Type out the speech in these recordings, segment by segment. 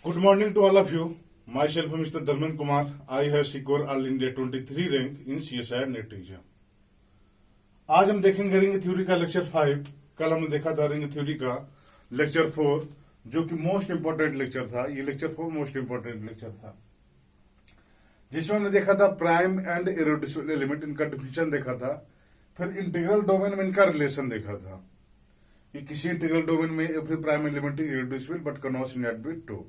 Good morning to all of you. Myself, Mr. Dharmen Kumar. I have secured All India 23 rank in CSI net exam. आज हम देखेंगे ring theory का lecture 5. कल हमने देखा था रिंग थ्योरी का लेक्चर 4, जो कि मोस्ट इंपोर्टेंट लेक्चर था. ये लेक्चर 4 मोस्ट इंपोर्टेंट लेक्चर था, जिसमें हमने देखा था प्राइम एंड इरेड्यूसिबल एलिमेंट, इनका डिफिनेशन देखा था. फिर इंटीग्रल डोमेन में इनका रिलेशन देखा था कि किसी इंटीग्रल डोमेन में every prime element is irreducible but cannot not be true.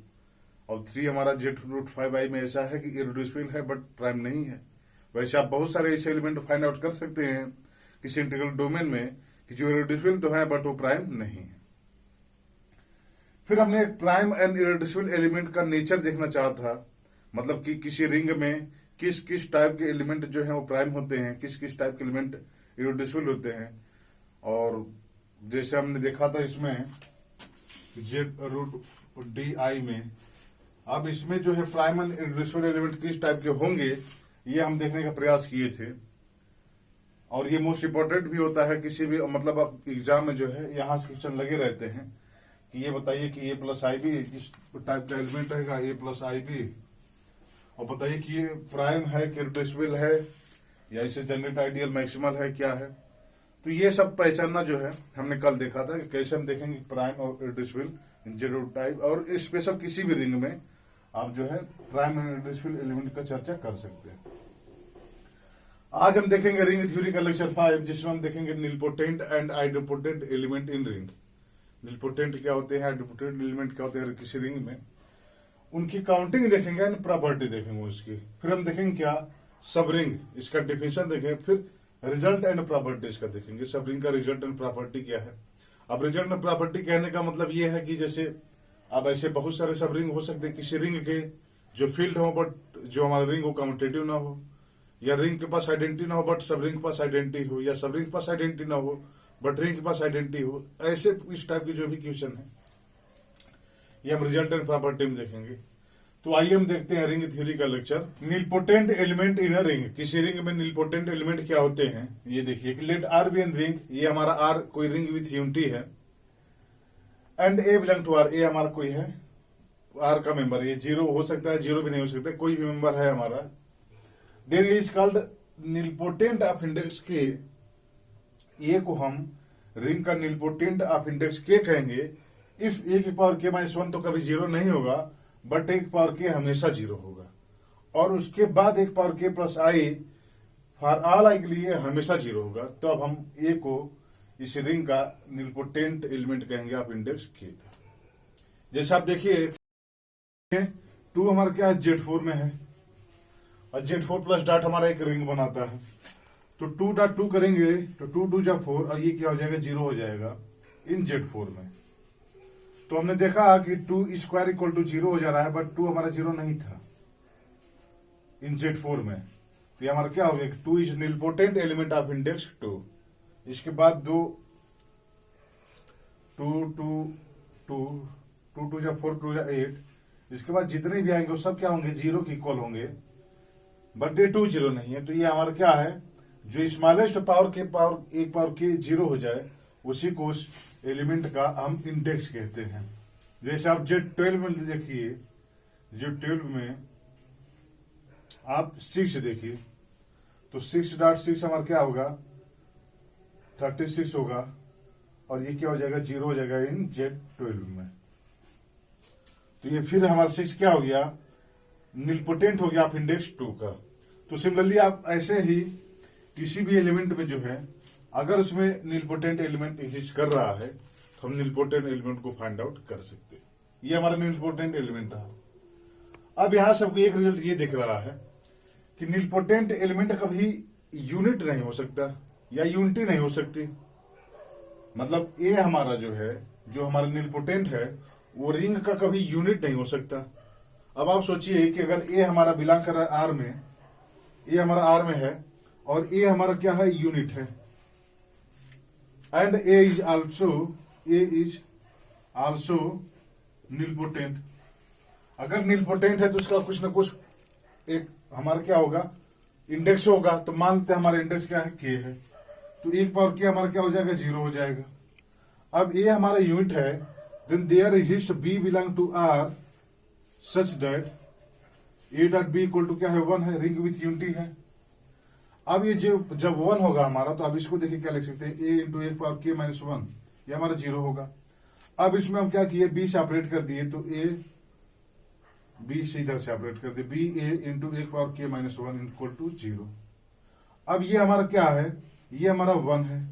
और 3 हमारा Z√5i में ऐसा है कि इरेड्यूसिबल है बट प्राइम नहीं है. वैसे आप बहुत सारे ऐसे एलिमेंट फाइंड आउट कर सकते हैं किसी इंटीग्रल डोमेन में कि जो इरेड्यूसिबल तो है बट वो प्राइम नहीं है. फिर हमने प्राइम एंड इरेड्यूसिबल एलिमेंट का नेचर देखना चाहा था, मतलब कि किसी रिंग में किस किस टाइप के एलिमेंट जो है वो प्राइम होते हैं, किस किस टाइप के एलिमेंट इरेड्यूसिबल होते हैं. और जैसे हमने देखा था इसमें Z√di में, अब इसमें जो है प्राइम एंड इरेड्यूसिबल एलिमेंट किस टाइप के होंगे ये हम देखने का प्रयास किए थे. और ये मोस्ट इंपोर्टेंट भी होता है किसी भी, मतलब अब एग्जाम में जो है यहाँ से क्वेश्चन लगे रहते हैं कि ये बताइए कि A+IB किस टाइप का एलिमेंट रहेगा, A+IB, और बताइए कि ये प्राइम है कि इरेड्यूसिबल है या इसे जनरेट आइडियल मैक्सिमल है, क्या है. तो ये सब पहचानना जो है हमने कल देखा था कि कैसे हम देखेंगे प्राइम और इरेड्यूसिबल Z√टाइप, और स्पेशल किसी भी रिंग में आप जो है प्राइम एंड इरेड्यूसिबल एलिमेंट का चर्चा कर सकते हैं. आज हम देखेंगे रिंग थ्योरी का लेक्चर 5, जिसमें हम देखेंगे nilpotent and idempotent element in ring. Nilpotent क्या होते हैं, आइडोपोटेंट एलिमेंट क्या होते हैं किसी रिंग में, उनकी काउंटिंग देखेंगे एंड प्रॉपर्टी देखेंगे उसकी. फिर हम देखेंगे क्या सब रिंग, इसका डिफिनेशन देखेंगे. फिर रिजल्ट एंड प्रॉपर्टी इसका देखेंगे, सब रिंग का रिजल्ट एंड प्रॉपर्टी क्या है. अब रिजल्ट एंड प्रॉपर्टी कहने का मतलब ये है कि जैसे अब ऐसे बहुत सारे सब रिंग हो सकते हैं, किसी रिंग के जो फील्ड हो बट जो हमारा रिंग हो कम्यूटेटिव ना हो, या रिंग के पास आइडेंटिटी ना हो बट सब रिंग के पास आइडेंटिटी हो, या सब रिंग के पास आइडेंटिटी ना हो बट रिंग के पास आइडेंटिटी हो. ऐसे इस टाइप के जो भी क्वेश्चन है ये हम रिजल्ट एंड प्रॉपर्टी में देखेंगे. तो आइए हम देखते हैं रिंग थ्योरी का lecture. Nilpotent element in a ring, किसी रिंग में निलपोटेंट एलिमेंट क्या होते हैं ये देखिए. Let R be an ring, ये हमारा आर कोई रिंग विथ यूनिटी है, and A belong to R, A हमारा कोई है आर का मेंबर. ये 0 हो सकता है, 0 भी नहीं हो सकता, कोई भी मेंबर है हमारा. There is called nilpotent of index k, a को हम रिंग का निलपोटेंट ऑफ इंडेक्स के कहेंगे इफ ए की पावर के -1 तो कभी 0 नहीं होगा, बट एक पावर के हमेशा 0 होगा. और उसके बाद एक पावर के plus I for all I के लिए हमेशा 0 होगा. तो अब हम ए को इस रिंग का निलपोटेंट एलिमेंट कहेंगे आप इंडेक्स के का. जैसे आप देखिए 2 हमारा क्या है Z4 में है, और Z4 प्लस डॉट हमारा एक रिंग बनाता है. तो 2.2 करेंगे तो 2 2 जा 4, और ये क्या हो जाएगा 0 हो जाएगा इन Z4 में. तो हमने देखा कि 2² = 0 हो जा रहा है, बट 2 हमारा 0 नहीं था इन Z4 में. तो ये हमारा क्या हो गया 2 is nilpotent element of index 2. इसके बाद 2 2 2 2 2 2 जा 4 2 जा 8. इसके बाद जितने भी आएंगे वो सब क्या होंगे 0 के इक्वल होंगे, बट ये 2 0 नहीं है. तो ये हमारा क्या है, जो स्मॉलेस्ट पावर के पावर एक पावर के 0 हो जाए उसी को उस एलिमेंट का हम इंडेक्स कहते हैं. जैसे आप Z12 में देखिए, Z12 में आप 6 देखिए, तो 6.6 हमारा क्या होगा 36 होगा, और ये क्या हो जाएगा 0 हो जाएगा इन Z12 में. तो ये फिर हमारा 6 क्या हो गया निलपोटेंट हो गया आप इंडेक्स 2 का. तो सिमिलरली आप ऐसे ही किसी भी एलिमेंट में जो है अगर उसमें निलपोटेंट एलिमेंट एग्जिस्ट कर रहा है तो हम निलपोटेंट एलिमेंट को फाइंड आउट कर सकते हैं. ये हमारा निलपोटेंट एलिमेंट रहा. अब यहां सबको एक रिजल्ट ये दिख रहा है कि निलपोटेंट एलिमेंट कभी यूनिट नहीं हो सकता या यूनिटी नहीं हो सकती. मतलब ए हमारा जो है, जो हमारा निलपोटेंट है, वो रिंग का कभी यूनिट नहीं हो सकता. अब आप सोचिए कि अगर ए हमारा बिलोंग कर रहा है आर में, ए हमारा आर में है और ए हमारा क्या है यूनिट है, and A is also nilpotent. अगर निलपोटेंट है तो उसका कुछ ना कुछ एक हमारा क्या होगा इंडेक्स होगा. तो मानते हैं हमारा इंडेक्स क्या है के है, तो एक पावर के हमारा क्या हो जाएगा 0 हो जाएगा. अब ए हमारा यूनिट है, then there exist b belong to R such that a dot b equal to क्या है, 1 है, रिंग विथ यूनिटी है। अब ये जो जब 1 होगा हमारा, तो अब इसको देखिए क्या लिख सकते हैं, ए इंटू एक पावर के माइनस 1, ये हमारा 0 होगा। अब इसमें हम क्या किए, बी से ऑपरेट कर दिए, तो ए बी से इधर से ऑपरेट कर दिए, बी ए इंटू एक पावर के माइनस 1 इक्वल टू 0। अब ये हमारा क्या है, ये हमारा 1 है,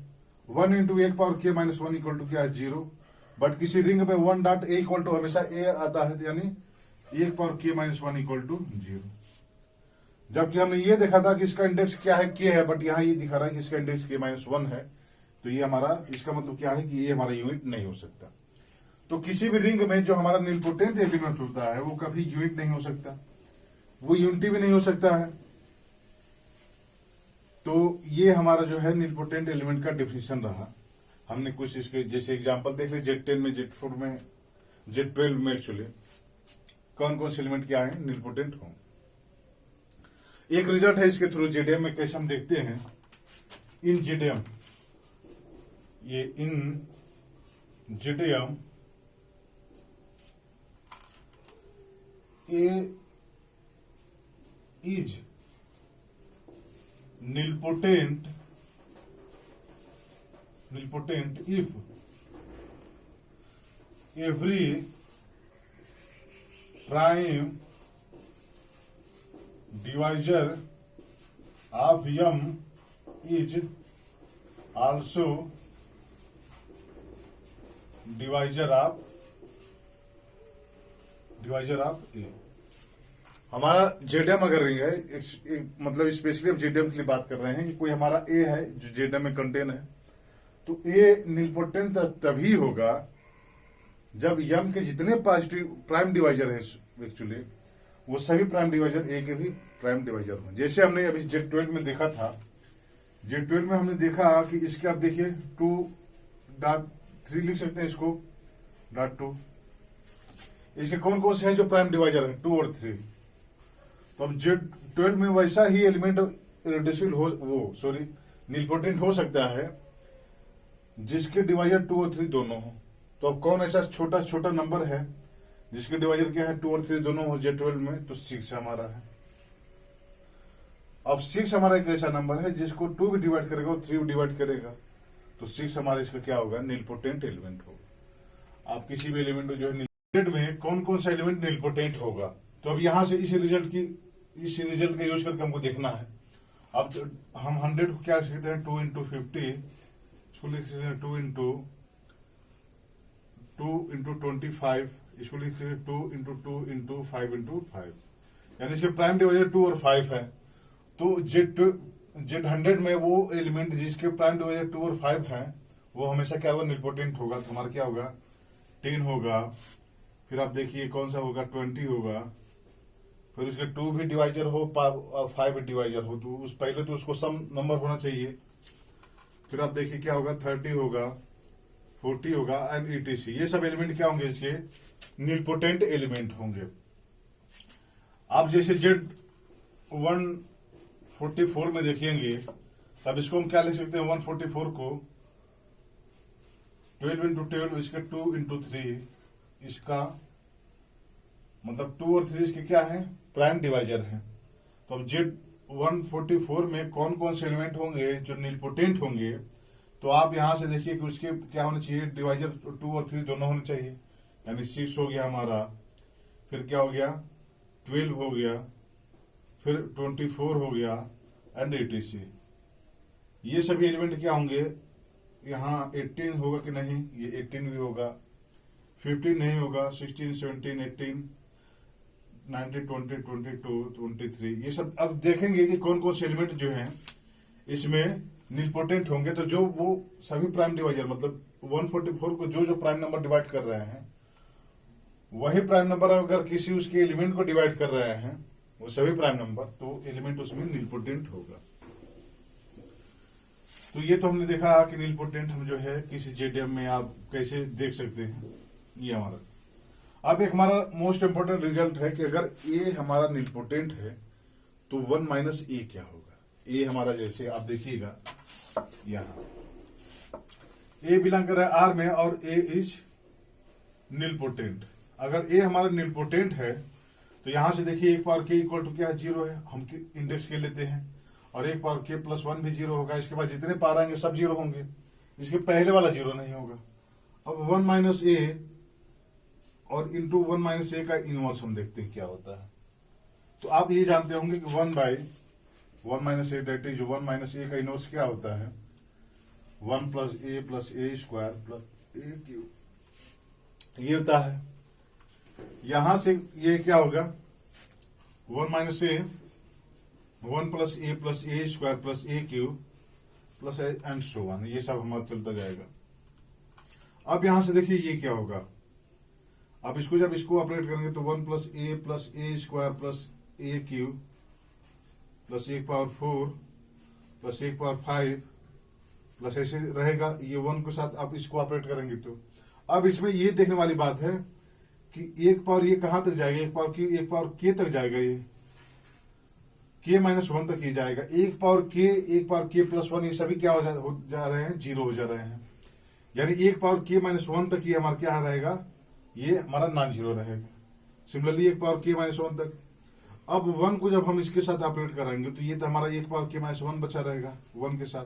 1 इंटू एक पावर के माइनस 1 इक्वल टू क्या है, 0। बट किसी रिंग में 1 डॉट ए इक्वल टू हमेशा ए आता है, यानी एक पावर के माइनस 1 इक्वल टू 0। जबकि हमने ये देखा था कि इसका इंडेक्स क्या है, के है, बट यहाँ ये दिखा रहा है कि इसका इंडेक्स के माइनस 1 है। तो ये हमारा, इसका मतलब क्या है कि ये हमारा यूनिट नहीं हो सकता। तो किसी भी रिंग में जो हमारा निलपोटेंट एलिमेंट होता है वो कभी यूनिट नहीं हो सकता, वो यूनिटी भी नहीं हो सकता है। तो ये हमारा जो है निलपोटेंट एलिमेंट का डिफिनेशन रहा। हमने कुछ इसके जैसे एग्जांपल देख लिया, Z10 में, Z4 में, Z12 में एक्चुअली कौन कौन से एलिमेंट क्या है निलपोटेंट हो। एक रिजल्ट है इसके थ्रू जेडीएम में, कैसे हम देखते हैं, इन जेडीएम, ये in Z M A is nilpotent if every prime divisor of m is also divisor of a। हमारा जेडीएम अगर रिंग है, मतलब स्पेशली हम जेडीएम के लिए बात कर रहे हैं कि कोई हमारा ए है जो जेडीएम में कंटेन है, तो ए निलपोटेंट तभी होगा जब यम के जितने पॉजिटिव प्राइम डिवाइजर है एक्चुअली वो सभी प्राइम डिवाइजर ए के भी प्राइम डिवाइजर हों। जैसे हमने अभी Z12 में देखा था, Z12 में हमने देखा कि इसके आप देखिए 2.3 लिख सकते हैं, इसको .2। इसके कौन कौन से हैं जो प्राइम डिवाइजर है, 2 और 3। तो अब Z12 में वैसा ही एलिमेंट इरेड्यूसिबल हो, निलपोटेंट हो सकता है जिसके डिवाइजर 2 और 3 दोनों हो। तो अब कौन ऐसा छोटा छोटा नंबर है जिसके डिवाइजर क्या है, 2 और 3 दोनों हो Z12 में, तो 6 हमारा है। अब 6 हमारा एक ऐसा नंबर है जिसको 2 भी डिवाइड करेगा और 3 भी डिवाइड करेगा, तो 6 हमारा इसका क्या होगा, निलपोटेंट एलिमेंट होगा। आप किसी भी एलिमेंट जो है में कौन कौन सा एलिमेंट निलपोटेंट होगा, तो अब यहां से इस रिजल्ट का यूज करके हमको देखना है। अब हम 100 को क्या लिखते हैं, 2 इंटू 50, इसको लिख सकते हैं 2 इंटू 25, इसको लिख सकते हैं 2 इंटू 5 इंटू 5, यानी इसके प्राइम डिवाइजर 2 और 5 है। तो Z100 में वो एलिमेंट जिसके प्राइम डिवाइजर 2 और 5 है वो हमेशा क्या होगा, निलपोटेंट होगा। तो हमारा क्या होगा, 10 होगा। फिर आप देखिए कौन सा होगा, 20 होगा। फिर उसके 2 भी डिवाइजर हो, 5 भी डिवाइजर हो, तो उस पहले तो उसको सम नंबर होना चाहिए। फिर आप देखिए क्या होगा, 30 होगा, 40 होगा एंड ETC। ये सब एलिमेंट क्या होंगे, इसके निलपोटेंट एलिमेंट होंगे। आप जैसे Z144 में देखेंगे, तब इसको हम क्या लिख सकते हैं, 144 को 12 इंटू 12, इसके 2 इंटू 3, इसका मतलब 2 और 3 इसके क्या है, प्राइम डिवाइजर है। तो अब Z144 में कौन कौन से एलिमेंट होंगे जो निलपोटेंट होंगे, तो आप यहां से देखिए कि उसके क्या होना चाहिए, डिवाइजर 2 और 3 दोनों होने चाहिए, यानी 6 हो गया हमारा। फिर क्या हो गया, 12 हो गया, फिर 24 हो गया एंड ETC। ये सभी एलिमेंट क्या होंगे, यहाँ 18 होगा कि नहीं, ये 18 भी होगा, 15 नहीं होगा, 16, 17, 18, 19, 20, 22, 23, ये सब अब देखेंगे कि कौन कौन से एलिमेंट जो हैं इसमें निलपोटेंट होंगे। तो जो वो सभी प्राइम डिवाइजर, मतलब 144 को जो प्राइम नंबर डिवाइड कर रहे हैं, वही प्राइम नंबर अगर किसी उसके एलिमेंट को डिवाइड कर रहे हैं, वो सभी प्राइम नंबर, तो एलिमेंट उसमें निलपोटेंट होगा। तो ये तो हमने देखा कि निलपोटेंट हम जो है किसी जेडीएम में आप कैसे देख सकते हैं, ये हमारा। अब एक हमारा मोस्ट इंपोर्टेंट रिजल्ट है कि अगर ए हमारा निलपोटेंट है तो 1 माइनस ए क्या होगा। ए हमारा जैसे आप देखिएगा यहां ए बिलोंग कर रहा है आर में और ए इज निलपोटेंट। अगर ए हमारा निलपोटेंट है तो यहां से देखिए एक पावर के इक्वल टू क्या है, 0 है, हम इंडेक्स के लेते हैं, और एक पावर के प्लस 1 भी 0 होगा। इसके बाद जितने पावर आएंगे सब 0 होंगे, इसके पहले वाला 0 नहीं होगा। अब 1 माइनस ए और इंटू 1 माइनस ए का इनवर्स हम देखते हैं क्या होता है। तो आप ये जानते होंगे कि 1 by 1 minus A that is 1 minus A का इनवर्स क्या होता है, 1 plus A square plus A cube, ये होता है। यहां से ये क्या होगा, 1 minus A 1 plus A square plus A cube plus and so on, ये सब हमारा चलता जाएगा। अब यहां से देखिए ये क्या होगा, अब इसको जब इसको ऑपरेट करेंगे तो 1 plus A square plus A cube plus 1 power 4 plus 1 power 5 plus ऐसे रहेगा, ये 1 के साथ आप इसको ऑपरेट करेंगे। तो अब इसमें ये देखने वाली बात है कि एक पावर ये कहां तक जाएगा, एक पावर के तक जाएगा, ये के माइनस 1 तक ही जाएगा। एक पावर के प्लस 1 ये सभी क्या हो जा रहे हैं, 0 हो जा रहे हैं। यानी एक पावर के माइनस 1 तक ये हमारा क्या रहेगा, ये हमारा नॉन जीरो रहेगा। सिमिलरली एक पावर के माइनस 1 तक। अब 1 को जब हम इसके साथ ऑपरेट कराएंगे तो ये तो हमारा एक पावर के माइनस 1 बचा रहेगा 1 के साथ।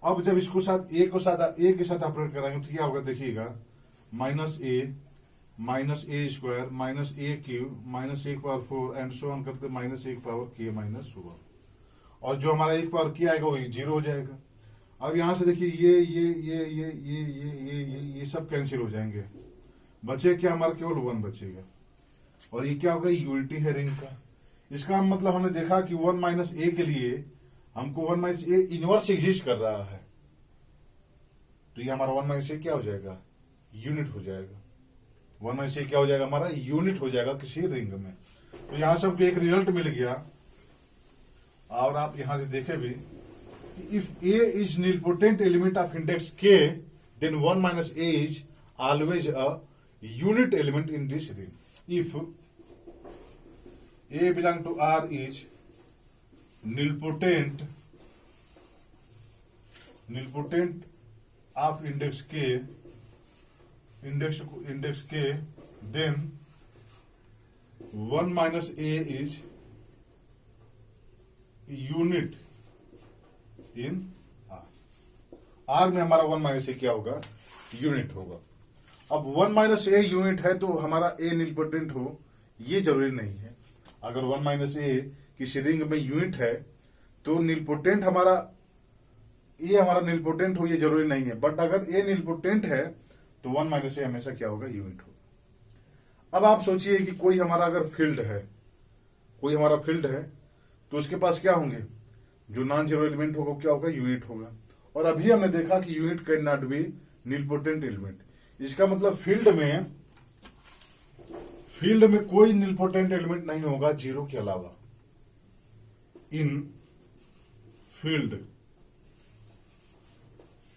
अब जब इसको साथ ए के साथ ऑपरेट कराएंगे तो क्या होगा, देखिएगा, minus A square minus A cube minus 1 power 4 and so on करते माइनस 1 पावर के माइनस 1, और जो हमारा 1 पावर के आएगा वही 0 हो जाएगा। अब यहां से देखिए ये सब कैंसिल हो जाएंगे, बचे क्या, हमारा केवल 1 बचेगा। और ये क्या होगा, यूनिटी है रिंग का। इसका मतलब हमने देखा कि 1 माइनस ए के लिए हमको 1 माइनस ए इनवर्स एग्जिस्ट कर रहा है, तो ये हमारा 1 माइनस ए क्या हो जाएगा, यूनिट हो जाएगा। 1 माइनस ए क्या हो जाएगा, हमारा यूनिट हो जाएगा किसी रिंग में। तो यहां से हमको एक रिजल्ट मिल गया। और आप यहां से देखे भी, if A is nilpotent element of index K, then 1 minus A is always a unit element in this ring. If A belong to R is nilpotent of index K, then 1 minus A is unit in are में हमारा 1 minus ए क्या होगा, unit होगा। अब 1 minus a unit है तो हमारा ए nilpotent हो, ये जरूरी नहीं है। अगर 1 माइनस ए किसी रिंग में यूनिट है तो निलपोटेंट हमारा ए हमारा निलपोटेंट हो, ये जरूरी नहीं है। बट अगर ए निलपोटेंट है तो 1 माइनस ए हमेशा क्या होगा, यूनिट हो। अब आप सोचिए कि कोई हमारा अगर फील्ड है तो उसके पास क्या होंगे, जो नॉन जीरो एलिमेंट होगा क्या होगा, यूनिट होगा। और अभी हमने देखा कि unit can not be nilpotent element. इसका मतलब फील्ड में कोई निलपोटेंट एलिमेंट नहीं होगा जीरो के अलावा। इन फील्ड,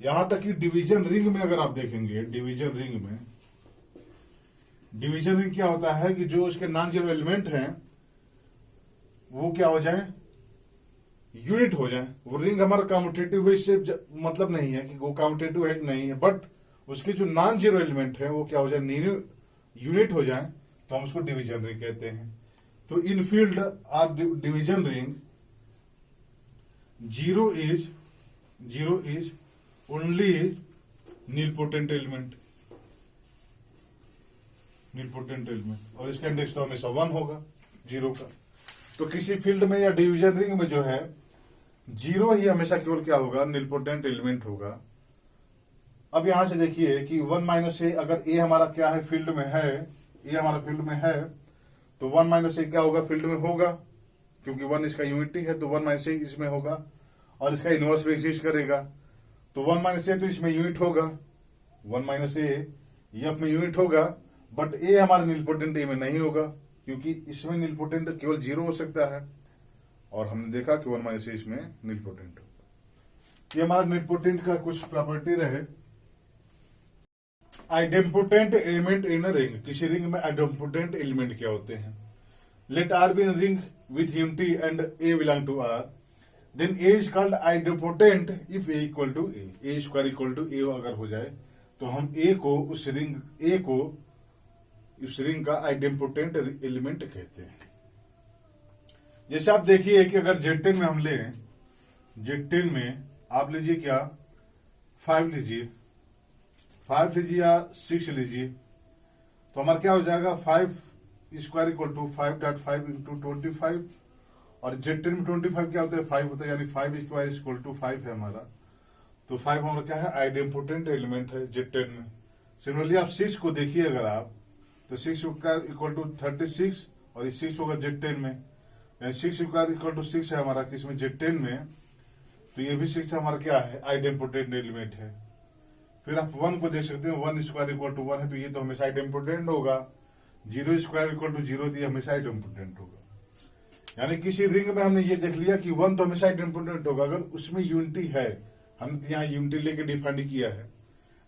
यहां तक कि डिवीजन रिंग में अगर आप देखेंगे, डिवीजन रिंग क्या होता है कि जो उसके नॉन जीरो एलिमेंट हैं वो क्या हो जाए, यूनिट हो जाए। वो रिंग हमारा कम्यूटेटिव है, इससे मतलब नहीं है कि वो कम्यूटेटिव है कि नहीं है, बट उसके जो नॉन जीरो एलिमेंट है वो क्या हो जाए, यूनिट हो जाए, तो हम उसको डिवीजन रिंग कहते हैं। तो in field or division ring, zero is only nilpotent element, और इसका इंडेक्स तो हमेशा 1 होगा जीरो का। तो किसी फील्ड में या डिवीजन रिंग में जो है जीरो ही हमेशा केवल क्या होगा, निलपोटेंट एलिमेंट होगा। अब यहां से देखिए कि 1 माइनस ए, अगर ए हमारा क्या है, फील्ड में है, ए हमारा फील्ड में है, तो 1 माइनस ए क्या होगा, फील्ड में होगा, क्योंकि 1 इसका यूनिटी है तो 1 माइनस ए इसमें होगा, और इसका इनवर्स भी एग्जिस्ट करेगा। तो 1 माइनस ए तो इसमें यूनिट होगा, 1 माइनस ए एफ में यूनिट होगा, बट ए हमारा निलपोटेंट ए में नहीं होगा, क्योंकि इसमें निलपोटेंट केवल 0 हो सकता है, और हमने देखा कि 1 माइनस ए इसमें निलपोटेंट होगा। ये हमारा निलपोटेंट का कुछ प्रॉपर्टी रहे। Idempotent element in a ring, किसी रिंग में आइडेम्पोटेंट एलिमेंट क्या होते हैं। Let R be in ring with unity and A belong to R, then A is called idempotent if A equal to A square equal to A अगर हो जाए तो हम ए को, उस रिंग ए को इस रिंग का आइडेम्पोटेंट एलिमेंट कहते हैं। जैसे आप देखिए कि अगर Z10 में हम लें, Z10 में आप लीजिए क्या 5 लीजिए, 5 लीजिए या 6 लीजिए, तो हमारा क्या हो जाएगा 5 स्क्वायर इक्वल टू 5.5 इंटू 25, और Z10 में 25 क्या होता है 5 होता है, यानी 5 स्क्वायर इक्वल टू 5 है हमारा। तो 5 हमारा क्या है आइडेम्पोटेंट एलिमेंट है Z10 में। सिमिलरली आप 6 को देखिए, अगर आप तो 6 स्क्वायर इक्वल टू 36, और ये 6 होगा Z10 में, यानी 6 स्क्वायर इक्वल टू 6 है हमारा किसमें Z10 में, तो ये भी 6 हमारा क्या है आइडेम्पोटेंट एलिमेंट है। फिर आप 1 को देख सकते हैं, 1 स्क्वायर इक्वल टू 1 है, तो ये तो हमेशा आइडेम्पोटेंट होगा। 0 स्क्वायर इक्वल टू 0 तो ये हमेशा आइडेम्पोटेंट होगा। यानी किसी रिंग में हमने ये देख लिया कि 1 तो हमेशा आइडेम्पोटेंट होगा अगर उसमें यूनिटी है। हमने तो यहाँ यूनिटी लेके डिफाइन किया है,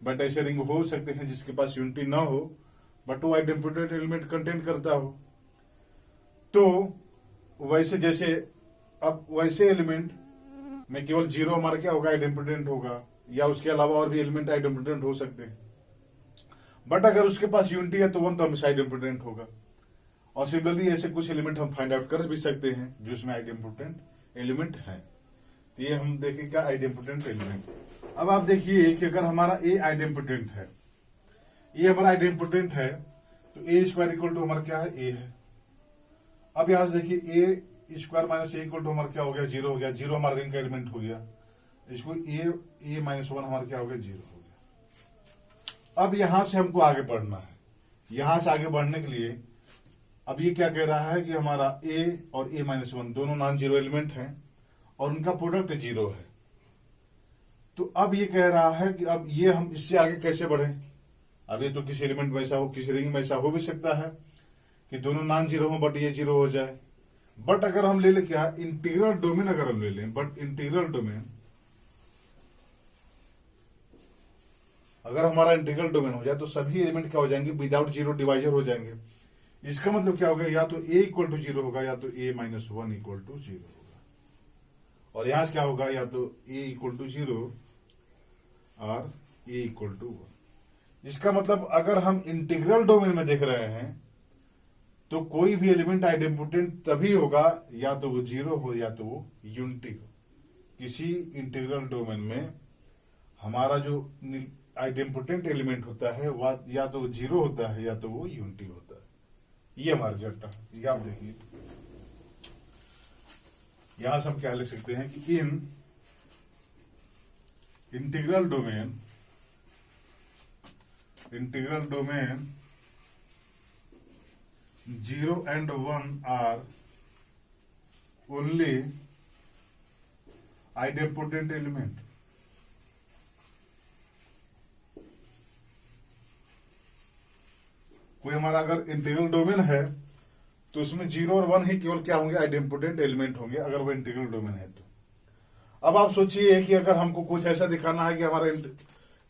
बट ऐसे रिंग हो सकते हैं जिसके पास यूनिटी ना हो बट वो आइडेम्पोटेंट एलिमेंट कंटेन करता हो। तो वैसे जैसे अब वैसे एलिमेंट में केवल 0 हमारा क्या होगा आइडेम्पोटेंट होगा, या उसके अलावा और भी एलिमेंट आइडेम्पोटेंट हो सकते हैं। बट अगर उसके पास यूनिटी है तो 1 तो हमेशा आइडेम्पोटेंट होगा। और सिमिलरली ऐसे कुछ एलिमेंट हम फाइंड आउट कर भी सकते हैं जो इसमें आइडेम्पोटेंट एलिमेंट है। तो ये हम देखें क्या आइडेम्पोटेंट एलिमेंट। अब आप देखिए कि अगर हमारा ए आइडेम्पोटेंट है, ये हमारा आइडेम्पोटेंट है, तो ए स्क्वायर इक्वल टू हमारा क्या है ए है। अब यहां से देखिए A square minus A equal to हमारा क्या हो गया 0 हो गया। 0 हमारा रिंग का एलिमेंट हो गया। इसको ए माइनस 1 हमारा क्या हो गया 0 हो गया। अब यहां से हमको आगे बढ़ना है। यहां से आगे बढ़ने के लिए अब ये क्या कह रहा है कि हमारा a और a माइनस 1 दोनों नॉन जीरो एलिमेंट हैं और उनका प्रोडक्ट 0 है। तो अब ये कह रहा है कि अब ये हम इससे आगे कैसे बढ़े। अब ये तो किसी एलिमेंट में ऐसा हो, किसी रिंग में ऐसा हो भी सकता है कि दोनों नॉन जीरो हो बट ये 0 हो जाए। बट अगर हम ले लें क्या इंटीग्रल डोमेन, अगर हम ले लें, बट इंटीग्रल डोमेन अगर हमारा इंटीग्रल डोमेन हो जाए तो सभी एलिमेंट क्या हो जाएंगे विदाउट जीरो डिवाइजर हो जाएंगे। इसका मतलब क्या होगा, या तो a इक्वल टू 0 होगा या तो a माइनस 1 इक्वल टू 0 होगा। और यहां से क्या होगा, या तो a इक्वल टू 0 और a इक्वल टू 1। इसका मतलब अगर हम इंटीग्रल डोमेन में देख रहे हैं तो कोई भी एलिमेंट आइडेम्पोटेंट तभी होगा या तो वो 0 हो या तो वो यूनिटी हो। किसी इंटीग्रल डोमेन में हमारा जो आइडेम्पोटेंट एलिमेंट होता है वह या तो 0 होता है या तो वो यूनिटी होता है। ये हमारा रिजल्ट है। ये आप देखिए, यहां से हम क्या लिख सकते हैं कि इन integral domain 0 and 1 are only idempotent element। कोई हमारा अगर इंटीग्रल डोमेन है तो उसमें 0 और 1 ही केवल क्या होंगे आइडेम्पोटेंट एलिमेंट होंगे, अगर वो इंटीग्रल डोमेन है तो। अब आप सोचिए कि अगर हमको कुछ ऐसा दिखाना है कि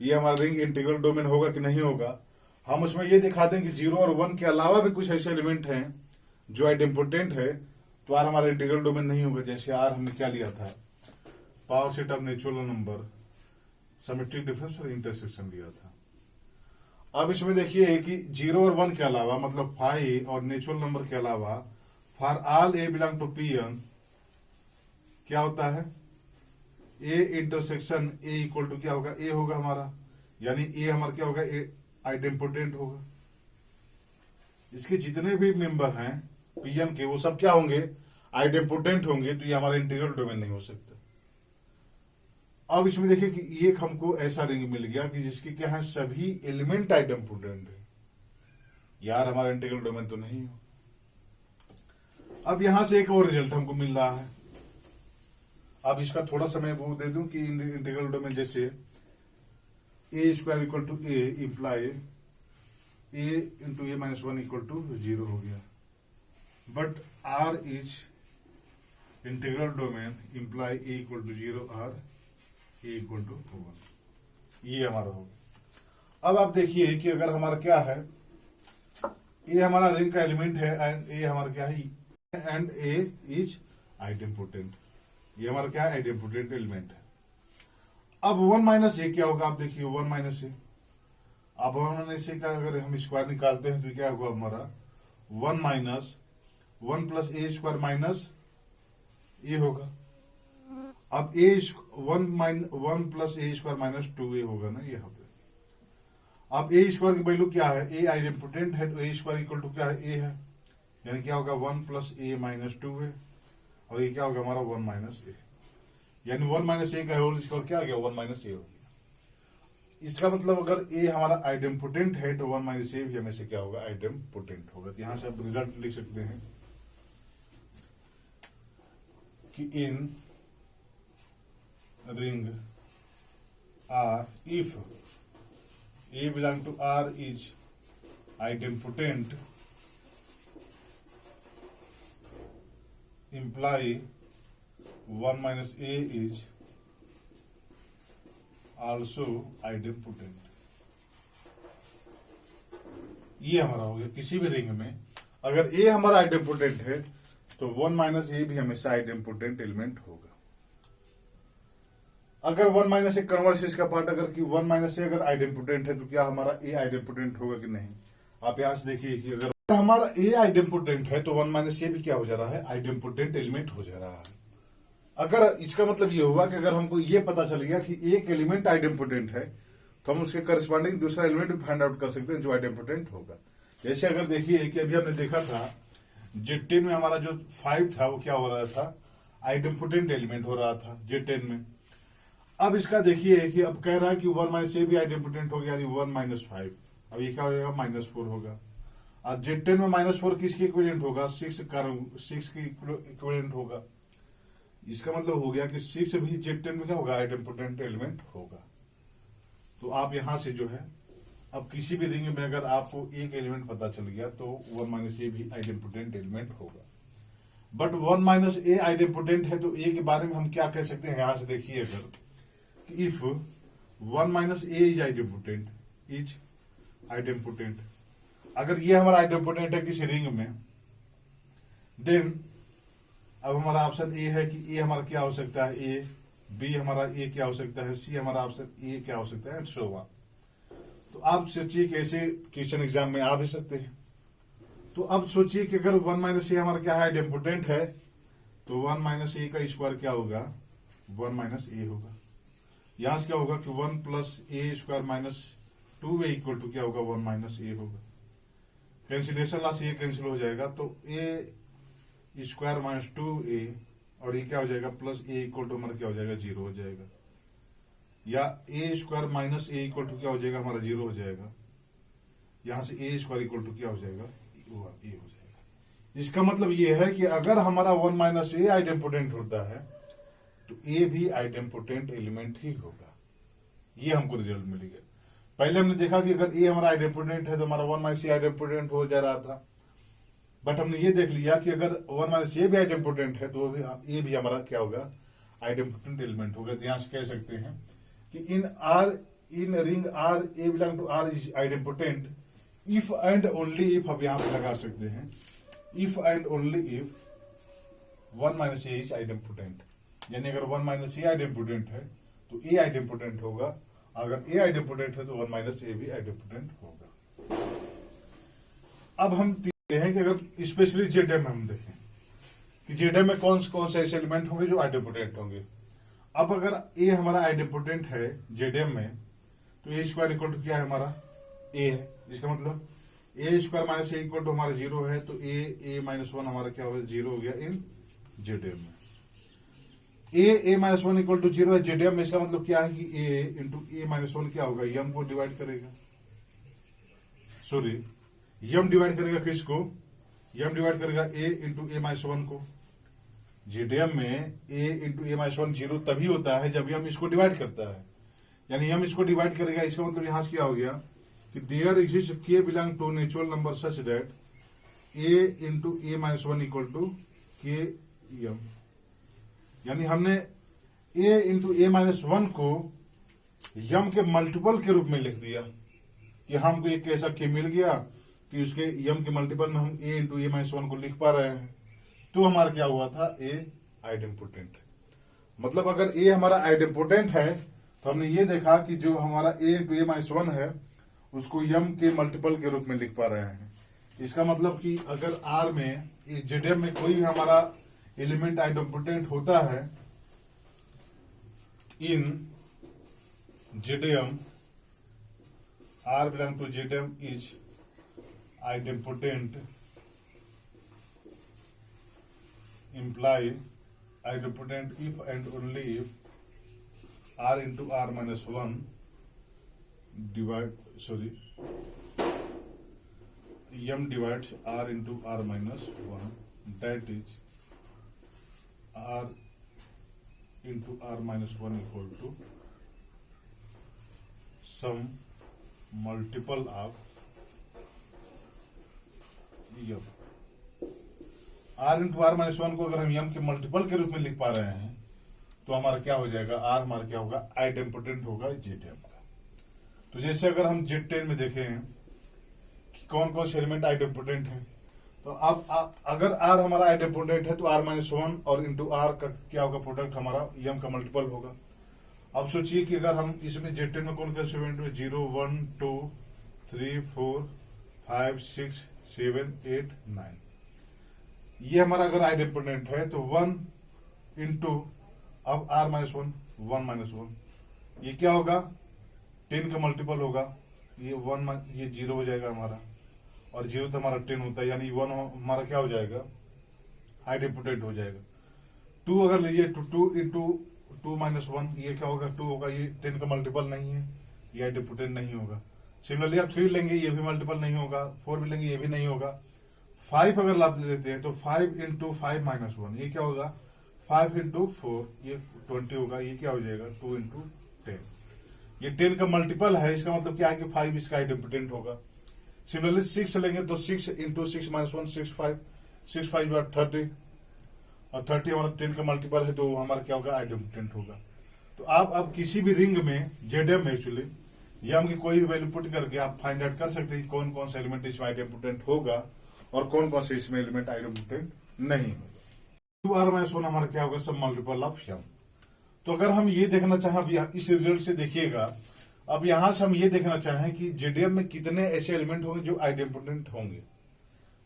ये हमारा रिंग इंटीग्रल डोमेन होगा कि नहीं होगा, हम उसमें ये दिखा दें कि 0 और 1 के अलावा भी कुछ ऐसे एलिमेंट हैं जो आइडेम्पोटेंट है, तो आर हमारा इंटीग्रल डोमेन नहीं होगा। जैसे आर हमने क्या लिया था, power set of natural number, symmetric difference और इंटरसेक्शन लिया था। अब इसमें देखिए कि 0 और 1 के अलावा मतलब फाइव और नेचुरल नंबर के अलावा for all a belong to Pn क्या होता है a intersection a equal to क्या होगा ए होगा हमारा, यानी ए हमारा क्या होगा ए आइडेम्पोटेंट होगा। इसके जितने भी मेंबर हैं Pn के वो सब क्या होंगे आइडेम्पोटेंट होंगे, तो ये हमारा इंटीग्रल डोमेन नहीं हो सकता। अब इसमें देखिए कि एक हमको ऐसा रिंग मिल गया कि जिसके क्या है सभी एलिमेंट आइडेम्पोटेंट है। यार हमारा इंटीग्रल डोमेन तो नहीं हो। अब यहां से एक और रिजल्ट हमको मिल रहा है। अब इसका थोड़ा सा मैं वो दे दूं कि इंटीग्रल डोमेन जैसे A square equal to A imply A into A minus 1 equal to 0 हो गया। But R is integral domain imply A equal to 0 or A equal to 1। ये हमारा होगा। अब आप देखिए कि अगर हमारा क्या है ए हमारा रिंग का एलिमेंट है एंड ए हमारा क्या है एंड ए इज आइडेम्पोटेंट। ये हमारा क्या है आइडेम्पोटेंट एलिमेंट है। अब 1 माइनस ए क्या होगा, आप देखिए 1 माइनस ए। अब हमने इसे का अगर हम स्क्वायर निकालते हैं तो क्या होगा हमारा 1 माइनस 1 प्लस ए स्क्वायर माइनस ए होगा। अब ए 1 प्लस ए स्क्वायर माइनस 2a होगा ना यहाँ पे। अब ए स्क्वायर की वैल्यू क्या है, ए आइडेम्पोटेंट है तो ए स्क्वायर इक्वल टू क्या है, ए है, यानी क्या होगा 1 प्लस ए माइनस 2 है, और ये क्या होगा हमारा 1 माइनस ए, यानी 1 माइनस ए का होल स्क्वायर क्या आ गया 1 माइनस ए हो गया। इसका मतलब अगर ए हमारा आइडेम्पोटेंट है तो 1 माइनस ए भी हमें से क्या होगा आइडेम्पोटेंट होगा। तो यहां से आप रिजल्ट लिख सकते हैं कि in ring R if A belong to R is idempotent, imply 1 minus A is also idempotent। ये हमारा हो गया किसी भी रिंग में अगर A हमारा आइडेम्पोटेंट है तो 1 माइनस ए भी हमेशा आइडेम्पोटेंट एलिमेंट होगा। अगर 1 माइनस ए कन्वर्स इसका पार्ट अगर कि 1 माइनस ए अगर आइडेम्पोटेंट है तो क्या हमारा ए आइडेम्पोटेंट होगा कि नहीं। आप यहां से देखिए कि अगर हमारा ए आइडेम्पोटेंट है तो 1 माइनस ए भी क्या हो जा रहा है आइडेम्पोटेंट एलिमेंट हो जा रहा है। अगर इसका मतलब ये हुआ कि अगर हमको ये पता चल गया कि एक एलिमेंट आइडेम्पोटेंट है तो हम उसके करस्पॉन्डिंग दूसरा एलिमेंट भी फाइंड आउट कर सकते हैं जो आइडेम्पोटेंट होगा। जैसे अगर देखिए कि अभी हमने देखा था Z10 में हमारा जो 5 था वो क्या हो रहा था आइडेम्पोटेंट एलिमेंट हो रहा था Z10 में। अब इसका देखिए कि अब कह रहा है कि 1 माइनस ए भी आइडेम्पोटेंट हो गया यानी 1 माइनस 5। अब ये क्या हो जाएगा -4 होगा। और Z10 में -4 किसके इक्विवेलेंट होगा 6 के इक्विवेलेंट होगा। इसका मतलब हो गया कि 6 भी Z10 में क्या होगा आइडेम्पोटेंट एलिमेंट होगा। तो आप यहां से जो है अब किसी भी रिंग में अगर आपको एक एलिमेंट पता चल गया तो 1 माइनस ए भी आइडेम्पोटेंट एलिमेंट होगा। बट 1 माइनस ए आइडेम्पोटेंट है तो ए के बारे में हम क्या कह सकते हैं, यहां से देखिए अगर if 1 minus a is idempotent, अगर ये हमारा आइडेम्पोटेंट है किसी रिंग में देन अब हमारा ऑप्शन ए है कि ए हमारा क्या हो सकता है ए, बी हमारा ए क्या हो सकता है सी, हमारा ऑप्शन ए क्या हो सकता है एंड सो ऑन। तो आप सोचिए कि ऐसे क्वेश्चन एग्जाम में आ भी सकते हैं। तो अब सोचिए कि अगर 1 माइनस ए हमारा क्या है आइडेम्पोटेंट है तो 1 माइनस ए का स्क्वायर क्या होगा 1 माइनस ए होगा। यहां से क्या होगा कि 1 plus A square minus 2 a equal to क्या होगा 1 माइनस ए होगा। कैंसिलेशन लास्ट ये कैंसिल हो जाएगा तो ए स्क्वायर माइनस 2a और ये क्या हो जाएगा प्लस ए इक्वल टू हमारा क्या हो जाएगा 0 हो जाएगा, या A square minus A equal to क्या हो जाएगा हमारा 0 हो जाएगा। यहां से ए स्क्वायर इक्वल टू क्या हो जाएगा ए हो जाएगा। इसका मतलब ये है कि अगर हमारा 1 माइनस ए आइडेम्पोटेंट होता है तो ए भी आइडेम्पोटेंट एलिमेंट ही होगा। ये हमको रिजल्ट मिलेगा। पहले हमने देखा कि अगर ए हमारा आइडेम्पोटेंट है तो हमारा 1 माइनस ए आइडेम्पोटेंट हो जा रहा था, बट हमने ये देख लिया कि अगर 1 माइनस ए भी आइडेम्पोटेंट है तो ए भी हमारा क्या होगा आइडेम्पोटेंट एलिमेंट होगा। तो यहां से कह सकते हैं कि in ring R a belong to R is idempotent if and only if, अब यहां पे लगा सकते हैं if and only if 1 minus a is idempotent, यानी अगर 1 माइनस ए आइडेम्पोटेंट है तो ए आइडेम्पोटेंट होगा, अगर ए आइडेम्पोटेंट है तो 1 माइनस ए भी आइडेम्पोटेंट होगा। अब हम देखते हैं कि अगर स्पेशली जेडएम में हम देखें कि जेडएम में कौन से ऐसे एलिमेंट होंगे जो आइडेम्पोटेंट होंगे। अब अगर ए हमारा आइडेम्पोटेंट है जेडएम में तो ए स्क्वायर इक्वल टू क्या है हमारा ए है। इसका मतलब A square minus A equal to हमारा 0 है तो ए माइनस 1 हमारा क्या होगा 0 हो गया इन जेडएम में। ए माइनस 1 इक्वल टू 0 है जेडएम में। इसका मतलब क्या है कि ए इंटू ए माइनस 1 क्या होगा यम को डिवाइड करेगा, सॉरी यम डिवाइड करेगा किसको, यम डिवाइड करेगा ए इंटू ए माइनस 1 को। जेडीएम में ए इंटू ए माइनस 1 0 तभी होता है जब यम इसको डिवाइड करता है, यानी यम इसको डिवाइड करेगा। इसका मतलब यहां से क्या हो गया कि there exist k belong to natural number such that a into A minus 1 equal to k m, यानी हमने ए इंटू ए माइनस 1 को यम के मल्टीपल के रूप में लिख दिया कि हमको एक ऐसा के मिल गया कि उसके यम के मल्टीपल में हम ए इंटू ए माइनस 1 को लिख पा रहे हैं, तो हमारा क्या हुआ था ए आइडेम्पोटेंट। मतलब अगर ए हमारा आइडेम्पोटेंट है तो हमने ये देखा कि जो हमारा ए इंटू ए माइनस 1 है उसको यम के मल्टीपल के रूप में लिख पा रहे हैं। इसका मतलब कि अगर आर में जेडीएम में कोई भी हमारा एलिमेंट आइडेम्पोटेंट होता है in Z M, R belong to Z M is idempotent, imply idempotent if and only if r into r minus 1 m divides r into r minus 1, that is r into r minus 1 equal to some multiple of m। R into R minus 1 को अगर हम यम के multiple के रूप में लिख पा रहे हैं तो हमारा क्या हो जाएगा, आर हमारा क्या होगा, आइडेम्पोटेंट होगा जेडीएम का। तो जैसे अगर हम जेड10 में देखें कि कौन कौन से एलिमेंट आइडेम्पोटेंट है, तो अब अगर आर हमारा आइडेम्पोटेंट है तो आर माइनस 1 और इंटू आर का क्या होगा, प्रोडक्ट हमारा यम का मल्टीपल होगा। अब सोचिए कि अगर हम इसमें जेड10 में कौन कौन से एलिमेंट में 0 1 2 3 4 5 6 7 8 9, ये हमारा अगर आइडेम्पोटेंट है तो 1 इंटू अब आर माइनस 1 माइनस 1, ये क्या होगा, 10 का मल्टीपल होगा, ये 1 ये 0 हो जाएगा हमारा, और 0 तो हमारा 10 होता है, यानी 1 हमारा क्या हो जाएगा, आइडेम्पोटेंट हो जाएगा। 2 अगर लीजिए तो 2 इंटू 2 माइनस 1, ये क्या होगा, 2 होगा, ये 10 का मल्टीपल नहीं है, ये आइडेम्पोटेंट नहीं होगा। सिमिलरली आप 3 लेंगे, ये भी मल्टीपल नहीं होगा, 4 भी लेंगे, ये भी नहीं होगा। 5 अगर लाभ देते हैं तो 5 इंटू 5 माइनस 1, ये क्या होगा, 5 इंटू 4, ये 20 होगा, ये क्या हो जाएगा, 2 इंटू 10, ये 10 का मल्टीपल है, इसका मतलब क्या है कि 5 इसका आइडेम्पोटेंट होगा। सिमिलरली 6 लेंगे तो 6 इंटू 6 माइनस 1 6 5 30, और 30 हमारा 10 का मल्टीपल है, तो हमारा क्या होगा, आइडेम्पोटेंट होगा। तो आप अब किसी भी रिंग में जेडएम में एक्चुअली यम की कोई भी वैल्यू पुट करके आप फाइंड आउट कर सकते हैं कि कौन कौन सा एलिमेंट इसमें आइडेम्पोटेंट होगा और कौन कौन से इसमें एलिमेंट आइडेम्पोटेंट नहीं होगा। 2r माइनस 1 हमारा क्या होगा, सब मल्टीपल ऑफ यम। तो अगर हम ये देखना चाहें, अब इस रिजल्ट से देखिएगा, अब यहां से हम ये देखना चाहें कि जेडीएम में कितने ऐसे एलिमेंट होंगे जो आइडेम्पोटेंट होंगे।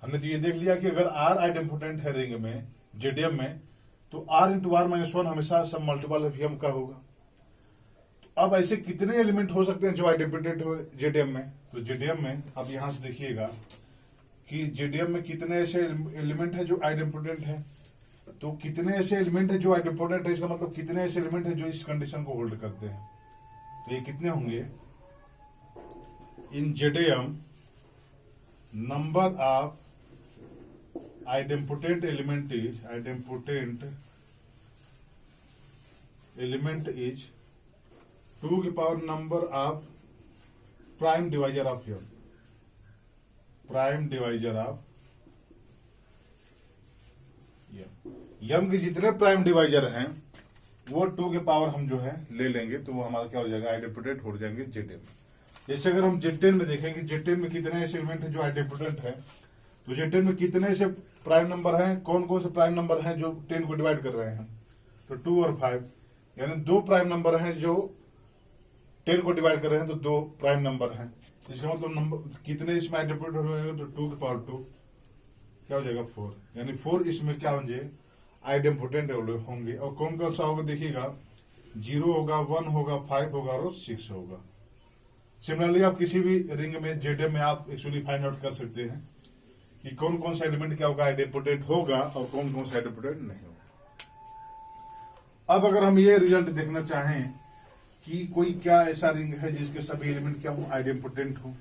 हमने तो ये देख लिया कि अगर r आइडेम्पोटेंट है रिंग में जेडीएम में, तो r इंटू आर माइनस 1 हमेशा सब मल्टीपल ऑफ यम का होगा। तो अब ऐसे कितने एलिमेंट हो सकते हैं जो आइडेम्पोटेंट हो जेडीएम में, तो जेडीएम में अब यहां से देखिएगा कि जेडीएम में कितने ऐसे एलिमेंट है जो आइडेम्पोटेंट है। तो कितने ऐसे एलिमेंट है जो आइडेम्पोटेंट है, इसका मतलब कितने ऐसे एलिमेंट है जो इस कंडीशन को होल्ड करते हैं। तो ये कितने होंगे, in Z M number of idempotent element is 2 की power number of prime divisor of M, prime divisor of M के जितने प्राइम डिवाइजर हैं वो 2 के पावर हम जो है ले लेंगे, तो वो हमारा क्या हो जाएगा, आइडेम्पोटेंट हो जाएंगे जेडीएम में। जैसे अगर हम जेड10 में देखेंगे, जेड10 में कितने ऐसे एलिमेंट हैं जो आइडेम्पोटेंट है, तो जेड10 में कितने ऐसे प्राइम नंबर हैं, कौन कौन से प्राइम नंबर हैं जो 10 को डिवाइड कर रहे हैं, तो 2 और 5, यानी 2 प्राइम नंबर हैं जो 10 को डिवाइड कर रहे हैं, तो 2 प्राइम नंबर हैं। इसका मतलब नंबर कितने इसमें आइडेम्पोटेंट हो रहे हैं, तो 2 की पावर 2 क्या हो जाएगा, 4, यानी 4 इसमें क्या होंगे, आइडेम्पोटेंट होंगे। और कौन कौन सा होगा देखिएगा, 0 होगा, 1 होगा, 5 होगा और 6 होगा। सिमिलरली आप किसी भी रिंग में जेडीएम में आप एक्चुअली फाइंड आउट कर सकते हैं कि कौन कौन सा एलिमेंट क्या होगा, आइडेम्पोटेंट होगा और कौन कौन सा आइडेम्पोटेंट नहीं होगा। अब अगर हम ये रिजल्ट देखना चाहें कि कोई क्या ऐसा रिंग है जिसके सभी एलिमेंट क्या हो, आइडेम्पोटेंट हो,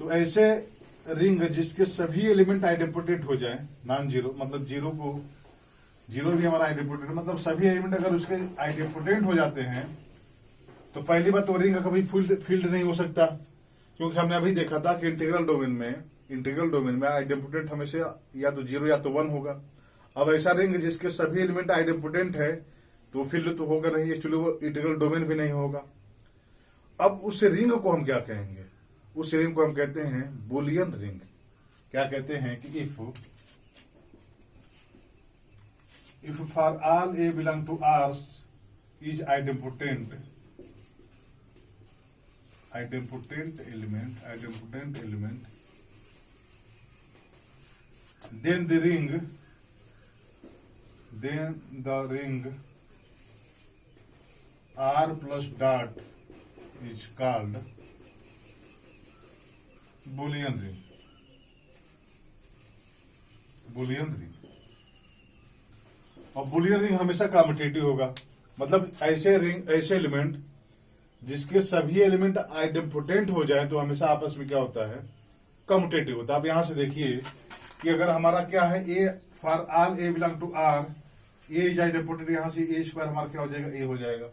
तो ऐसे रिंग जिसके सभी एलिमेंट आइडेम्पोटेंट हो जाए, नॉन जीरो, मतलब जीरो भी हमारा आइडेम्पोटेंट, मतलब सभी एलिमेंट अगर उसके आइडेम्पोटेंट हो जाते हैं, तो पहली बात तो रिंग का कभी फील्ड नहीं हो सकता, क्योंकि हमने अभी देखा था कि इंटीग्रल डोमेन में आइडेम्पोटेंट हमेशा या तो 0 या तो 1 होगा। अब ऐसा रिंग जिसके सभी एलिमेंट आइडेम्पोटेंट है तो फील्ड तो होगा नहीं, एक्चुअली वो इंटीग्रल डोमेन भी नहीं होगा। अब उस रिंग को हम क्या कहेंगे, उस रिंग को हम कहते हैं बुलियन रिंग। क्या कहते हैं कि if for all a belong to R is idempotent idempotent element, then the ring R plus dot is called Boolean ring. और बुलियन रिंग हमेशा कम्यूटेटिव होगा, मतलब ऐसे एलिमेंट जिसके सभी एलिमेंट आइडेम्पोटेंट हो जाए तो हमेशा आपस में क्या होता है, कम्यूटेटिव होता है। आप यहां से देखिए कि अगर हमारा क्या है, a for all a belong to R, a is idempotent, यहां से ए स्क्वायर हमारा क्या हो जाएगा, ए हो जाएगा।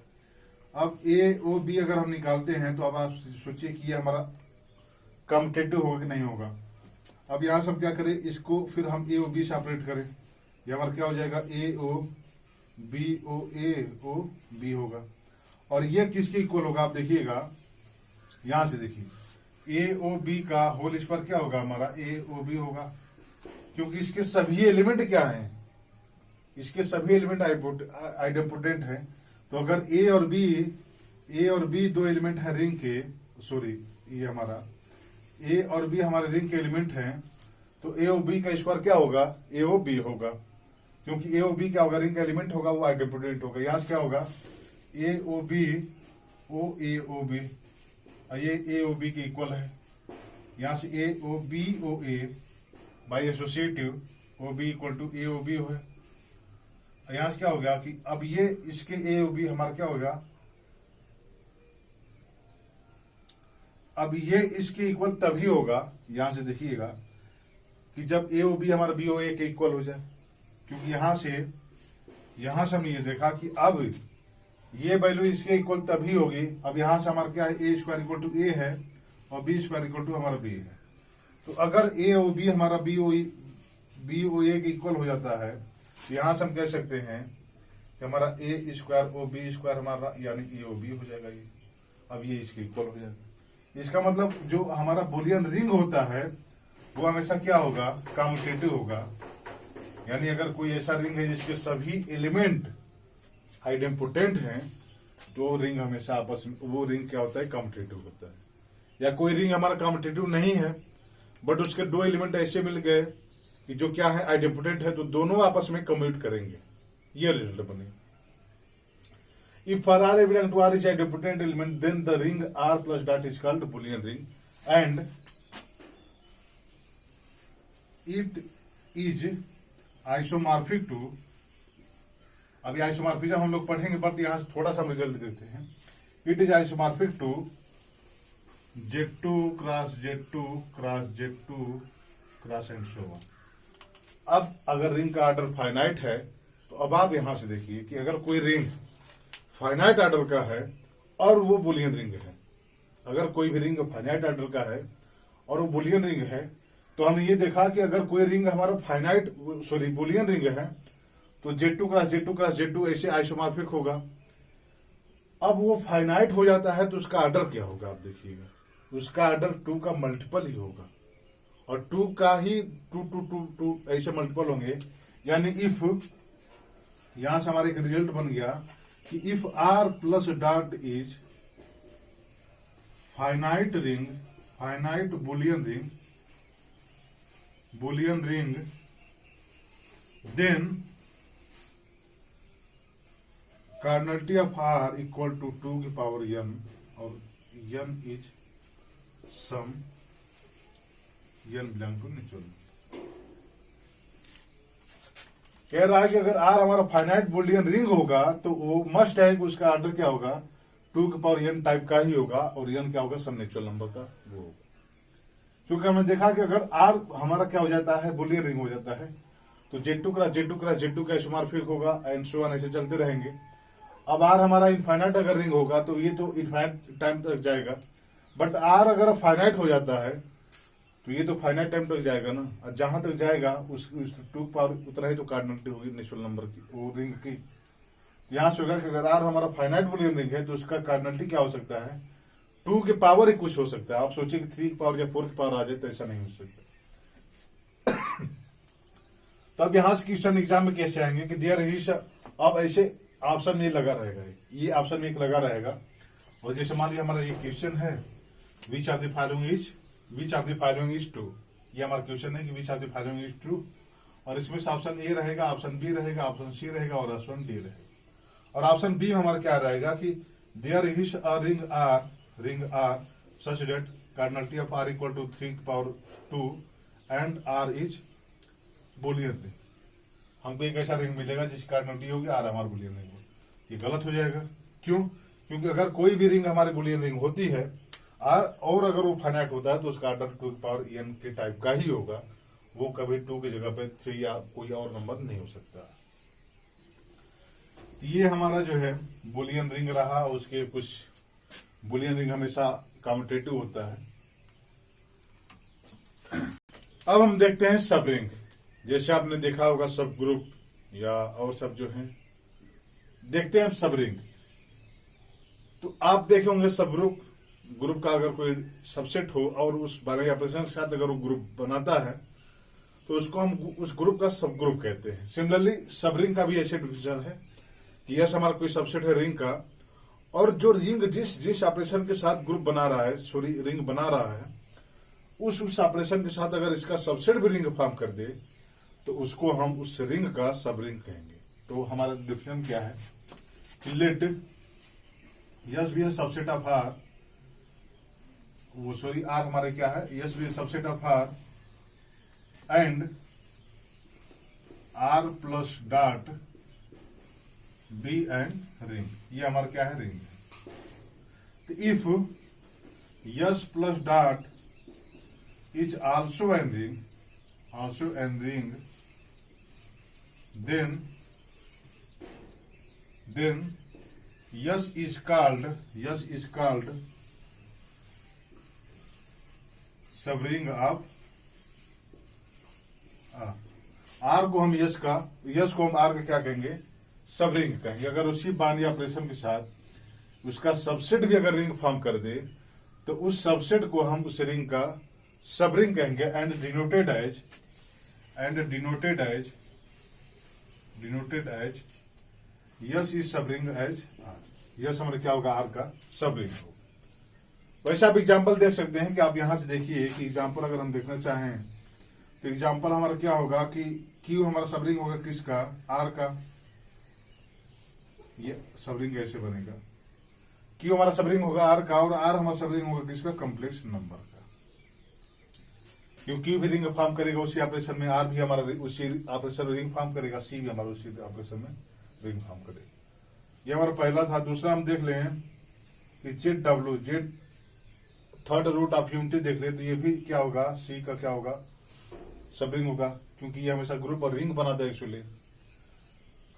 अब ए ओ बी अगर हम निकालते हैं तो अब आप सोचिए कि ये हमारा कम्यूटेटिव होगा कि नहीं होगा। अब यहां से हम क्या करें, इसको फिर हम ए ओ बी सेपरेट करें, ये हमारा क्या हो जाएगा, ए ओ बी होगा। और ये किसके इक्वल होगा, आप देखिएगा यहां से देखिए, ए ओ बी का होल स्क्वायर क्या होगा हमारा, ए ओ बी होगा, क्योंकि इसके सभी एलिमेंट क्या हैं, इसके सभी एलिमेंट आइडेम्पोटेंट हैं। तो अगर ए और बी दो एलिमेंट है रिंग के, सॉरी ये हमारा ए और बी हमारे रिंग के एलिमेंट हैं, तो ए ओ बी का स्क्वायर क्या होगा, ए ओ बी होगा, क्योंकि ए ओ बी क्या होगा, रिंग का एलिमेंट होगा, वो आइडेम्पोटेंट होगा। यहां से क्या होगा, ए ओ बी ओ ए ओ बी, ये ए ओ बी के इक्वल है। यहां से A O B O A by associative O B equal to A O B है। यहां से क्या हो गया कि अब ये इसके ए ओ बी हमारा क्या होगा, अब ये इसके इक्वल तभी होगा, यहां से देखिएगा कि जब ए ओ बी हमारा बी ओ ए के इक्वल हो जाए, क्योंकि यहां से हमने ये देखा कि अब ये वैल्यू इसके इक्वल तभी होगी। अब यहां से हमारा क्या है, ए स्क्वायर इक्वल टू ए है और बी स्क्वायर इक्वल टू हमारा बी है। तो अगर ए ओ बी हमारा बी ओ ए के इक्वल हो जाता है, तो यहां से हम कह सकते हैं कि हमारा ए स्क्वायर ओ बी स्क्वायर हमारा यानी ए ओ बी हो जाएगा। ये अब ये इसके इक्वल हो जाएगा। इसका मतलब जो हमारा बुलियन रिंग होता है वो हमेशा क्या होगा, कम्यूटेटिव होगा। यानी अगर कोई ऐसा रिंग है जिसके सभी एलिमेंट आइडेम्पोटेंट हैं, तो रिंग हमेशा आपस में, वो रिंग क्या होता है, कम्यूटेटिव होता है। या कोई रिंग हमारा कम्यूटेटिव नहीं है बट उसके दो एलिमेंट ऐसे मिल गए कि जो क्या है, आइडेम्पोटेंट है, तो दोनों आपस में कम्यूट करेंगे, ये रिजल्ट बने। If for R belong to R is idempotent element, then the ring R plus dot is called Boolean ring and it is isomorphic to, अभी आइसोमॉर्फिज्म हम लोग पढ़ेंगे बट यहां से थोड़ा सा रिजल्ट देते हैं। It is isomorphic to Z2 cross Z2 cross Z2 cross and so on. अब अगर रिंग का ऑर्डर फाइनाइट है, तो अब आप यहां से देखिए कि अगर कोई रिंग फाइनाइट ऑर्डर का है और वो बुलियन रिंग है, अगर कोई भी रिंग फाइनाइट ऑर्डर का है और वो बुलियन रिंग है, तो हमने ये देखा कि अगर कोई रिंग हमारा बुलियन रिंग है तो Z2 cross Z2 cross Z2 ऐसे आइसोमॉर्फिक होगा। अब वो फाइनाइट हो जाता है तो उसका ऑर्डर क्या होगा, आप देखिएगा, उसका ऑर्डर 2 का मल्टीपल ही होगा और 2 का ही 2 ऐसे मल्टीपल होंगे। यानी इफ, यहां से हमारा एक रिजल्ट बन गया कि if R plus dot is finite ring, finite Boolean ring, then cardinality of R equal to 2 की पावर n और n is some n belong to natural. कह रहा है कि अगर आर हमारा फाइनाइट बुलियन रिंग होगा तो वो मस्ट है कि उसका ऑर्डर क्या होगा, 2 की पावर n टाइप का ही होगा और n क्या होगा, सम नेचुरल नंबर का वो होगा। क्योंकि हमने देखा कि अगर आर हमारा क्या हो जाता है, बुलियन रिंग हो जाता है, तो Z2 cross Z2 cross Z2 का आइसोमॉर्फिक होगा एंड सो ऑन, ऐसे चलते रहेंगे। अब आर हमारा इनफाइनाइट अगर रिंग होगा तो ये तो इनफाइनाइट टाइम तक जाएगा, बट आर अगर फाइनाइट हो जाता है तो ये तो फाइनाइट टाइम तक जाएगा ना, और जहां तक जाएगा उस 2 पावर उतना ही तो कार्डिनलिटी होगी नेचुरल नंबर की, वो रिंग की। यहां से होगा कि अगर आर हमारा फाइनाइट बुलियन रिंग है तो उसका कार्डिनलिटी क्या हो सकता है, 2 के पावर ही कुछ हो सकता है। आप सोचिए कि 3 की पावर या 4 की पावर आ जाए तो ऐसा नहीं हो सकता। तो अब यहां से क्वेश्चन एग्जाम में कैसे आएंगे कि देयर इज, अब ऐसे ऑप्शन में लगा रहेगा, ये ऑप्शन में एक लगा रहेगा और जैसे मान लीजिए हमारा ये क्वेश्चन है which of the following is true. ये हमारा क्वेश्चन है कि which of the following is true, और इसमें से ऑप्शन ए रहेगा, ऑप्शन बी रहेगा, ऑप्शन सी रहेगा और ऑप्शन डी रहेगा। और ऑप्शन बी में हमारा क्या रहेगा कि there is a ring R such that cardinality of R equal to 3 and R is Boolean ring. हमको एक ऐसा रिंग मिलेगा जिसकी कार्डिनलिटी होगी आर हमारा बुलियन रिंग होगी। ये गलत हो जाएगा। क्यों? क्योंकि अगर कोई भी रिंग हमारी बुलियन रिंग होती है और अगर वो फाइनाइट होता है तो उसका ऑर्डर 2n के टाइप का ही होगा, वो कभी 2 की जगह पे 3 या कोई और नंबर नहीं हो सकता। ये हमारा जो है बुलियन रिंग रहा। उसके कुछ बुलियन रिंग हमेशा कम्यूटेटिव होता है। अब हम देखते हैं सब रिंग। जैसे आपने देखा होगा सब ग्रुप या और सब जो है, देखते हैं सब रिंग। तो आप देखे होंगे सब ग्रुप का अगर कोई सबसेट हो और उस बाइनरी ऑपरेशन के साथ अगर वो ग्रुप बनाता है तो उसको हम उस ग्रुप का सब ग्रुप कहते हैं। सिमिलरली सब रिंग का भी ऐसे डिवीजन है कि यस हमारा कोई सबसेट है रिंग का, और जो रिंग जिस ऑपरेशन के साथ ग्रुप बना रहा है, सॉरी रिंग बना रहा है, उस ऑपरेशन के साथ अगर इसका सबसेट भी रिंग फॉर्म कर दे तो उसको हम उस रिंग का सब रिंग कहेंगे। तो हमारा डिफिनेशन क्या है कि लेट यस बी है सबसेट ऑफ आर, वो सॉरी आर हमारे क्या है, S be subset of R and R plus dot be and ring. ये हमारा क्या है, रिंग है। तो if S plus dot is also an ring, then yes is called subring of R को हम यस को हम आर का क्या कहेंगे, सबरिंग कहेंगे। अगर उसी बाइनरी ऑपरेशन के साथ उसका सबसेट भी अगर रिंग फॉर्म कर दे तो उस सबसेट को हम उस रिंग का सबरिंग कहेंगे। And denoted as S is subring as R. S हमारे क्या होगा, आर का सबरिंग होगा। वैसे आप एग्जाम्पल देख सकते हैं कि आप यहां से देखिए कि एग्जाम्पल अगर हम देखना चाहें तो एग्जाम्पल हमारा क्या होगा कि क्यू हमारा सबरिंग होगा किसका, आर का। ये सबरिंग कैसे बनेगा, क्यू हमारा सबरिंग होगा आर का और आर हमारा सबरिंग होगा किसका, कम्प्लेक्स नंबर का। क्योंकि भी रिंग फॉर्म करेगा उसी ऑपरेशन में, आर भी हमारा उसी ऑपरेशन में रिंग फॉर्म करेगा, सी भी हमारा उसी ऑपरेशन में रिंग फॉर्म करेगा। ये हमारा पहला था। दूसरा हम देख लें कि z third root of unity देख ले तो ये भी क्या होगा, सी का क्या होगा, सब रिंग होगा, क्योंकि ये हमेशा ग्रुप और रिंग बनाता है एक्चुअली।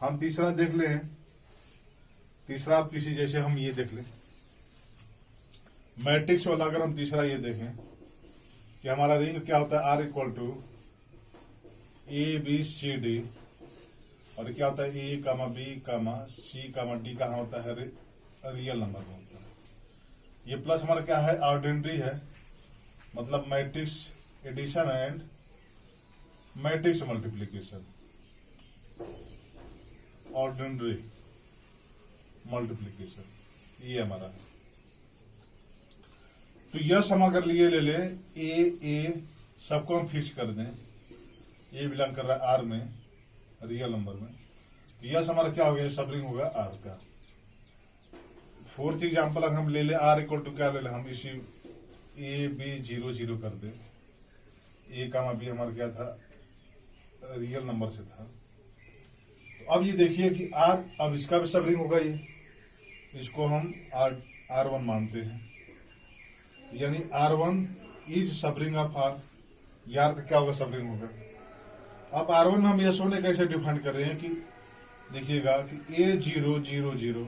हम तीसरा देख लें, तीसरा आप किसी जैसे हम ये देख लें मैट्रिक्स वाला, अगर हम तीसरा ये देखें कि हमारा रिंग क्या होता है, R equal to a b c d, और क्या होता है ए कामा बी कामा सी कामा डी कहाँ होता है, रियल नंबर में होता है। ये प्लस हमारा क्या है, ऑर्डिनरी है, मतलब matrix addition and matrix multiplication, ordinary multiplication, ये हमारा है। तो यस हम अगर लिए ले ले ए सबको हम फिक्स कर दें, ए बिलोंग कर रहा है आर में, रियल नंबर में, तो यस हमारा क्या हो गया, सबरिंग होगा आर का। फोर्थ एग्जाम्पल अगर हम ले ले आर इक्वल टू क्या ले ले, हम इसी ए बी 0 0 कर दे, ए कामा बी हमारा क्या था, रियल नंबर से था। तो अब ये देखिए कि आर, अब इसका भी सबरिंग होगा, ये इसको हम R1 मानते हैं, यानी R1 is subring of are. यार का क्या होगा, सबरिंग होगा। अब R1 हम यस होने कैसे डिफाइन कर रहे हैं कि देखिएगा कि A0 0 0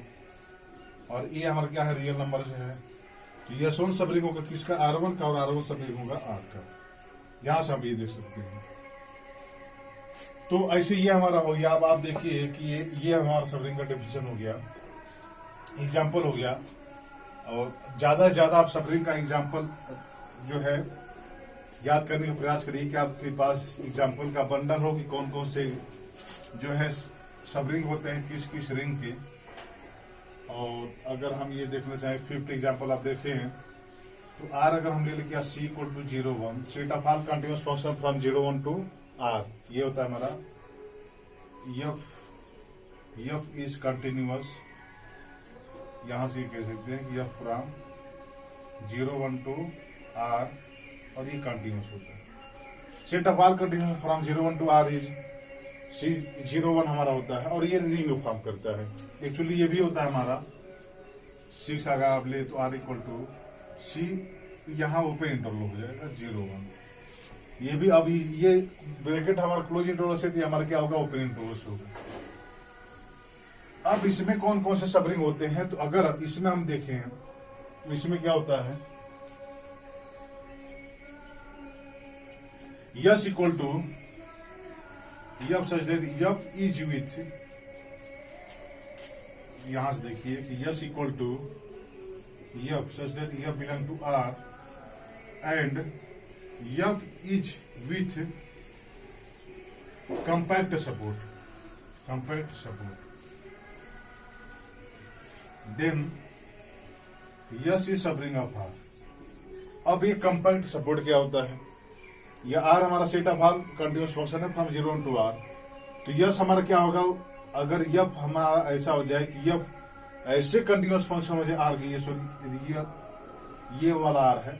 और ए हमारा क्या है, रियल नंबर से है, तो यस1 सबरिंग होगा किसका, R1 का, और R1 सबरिंग होगा आर का। यहां से आप ये देख सकते हैं। तो ऐसे ये हमारा हो गया। अब आप देखिए कि ये हमारा सबरिंग का डेफिनेशन हो गया, एग्जाम्पल हो गया। और ज्यादा से ज्यादा आप सबरिंग का एग्जाम्पल जो है याद करने का प्रयास करिए कि आपके पास एग्जाम्पल का बंडल हो कि कौन कौन से जो है सबरिंग होते हैं किस किस रिंग के। और अगर हम ये देखना चाहें, फिफ्थ एग्जाम्पल आप देखें तो आर अगर हम ले लिया C equal to 0 1, set of all continuous function from 0 1 to R, ये होता है हमारा एफ इज कंटिन्यूअस, यहां से कह सकते हैं कि एफ फ्रॉम 0 1 टू आर, और ये कंटिन्यूस होता है। Set of all continuous from 0 1 to R is C 0 1 हमारा होता है, और ये रिंग फॉर्म करता है। एक्चुअली ये भी होता है हमारा 6 अगर आप ले तो आर इक्वल टू सी, यहाँ ओपन इंटरवल हो जाएगा 0 1, ये भी। अब ये ब्रैकेट हमारा क्लोज इंटरवल से, तो हमारा क्या होगा, ओपन इंटरवल से होगा। अब इसमें कौन कौन से सबरिंग होते हैं, तो अगर इसमें हम देखें तो इसमें क्या होता है, S equal to f such that f is with, यहां से देखिए कि S equal to f such that f belong to R and f is with compact support, then S is subring of R. अब ये compact support क्या होता है, ये आर हमारा set of all continuous function है फ्रॉम 0 1 टू आर, तो yes हमारा क्या होगा, अगर यफ हमारा ऐसा हो जाए कि यफ ऐसे कंटिन्यूस फंक्शन हो जाए आर की, ये वाला आर है,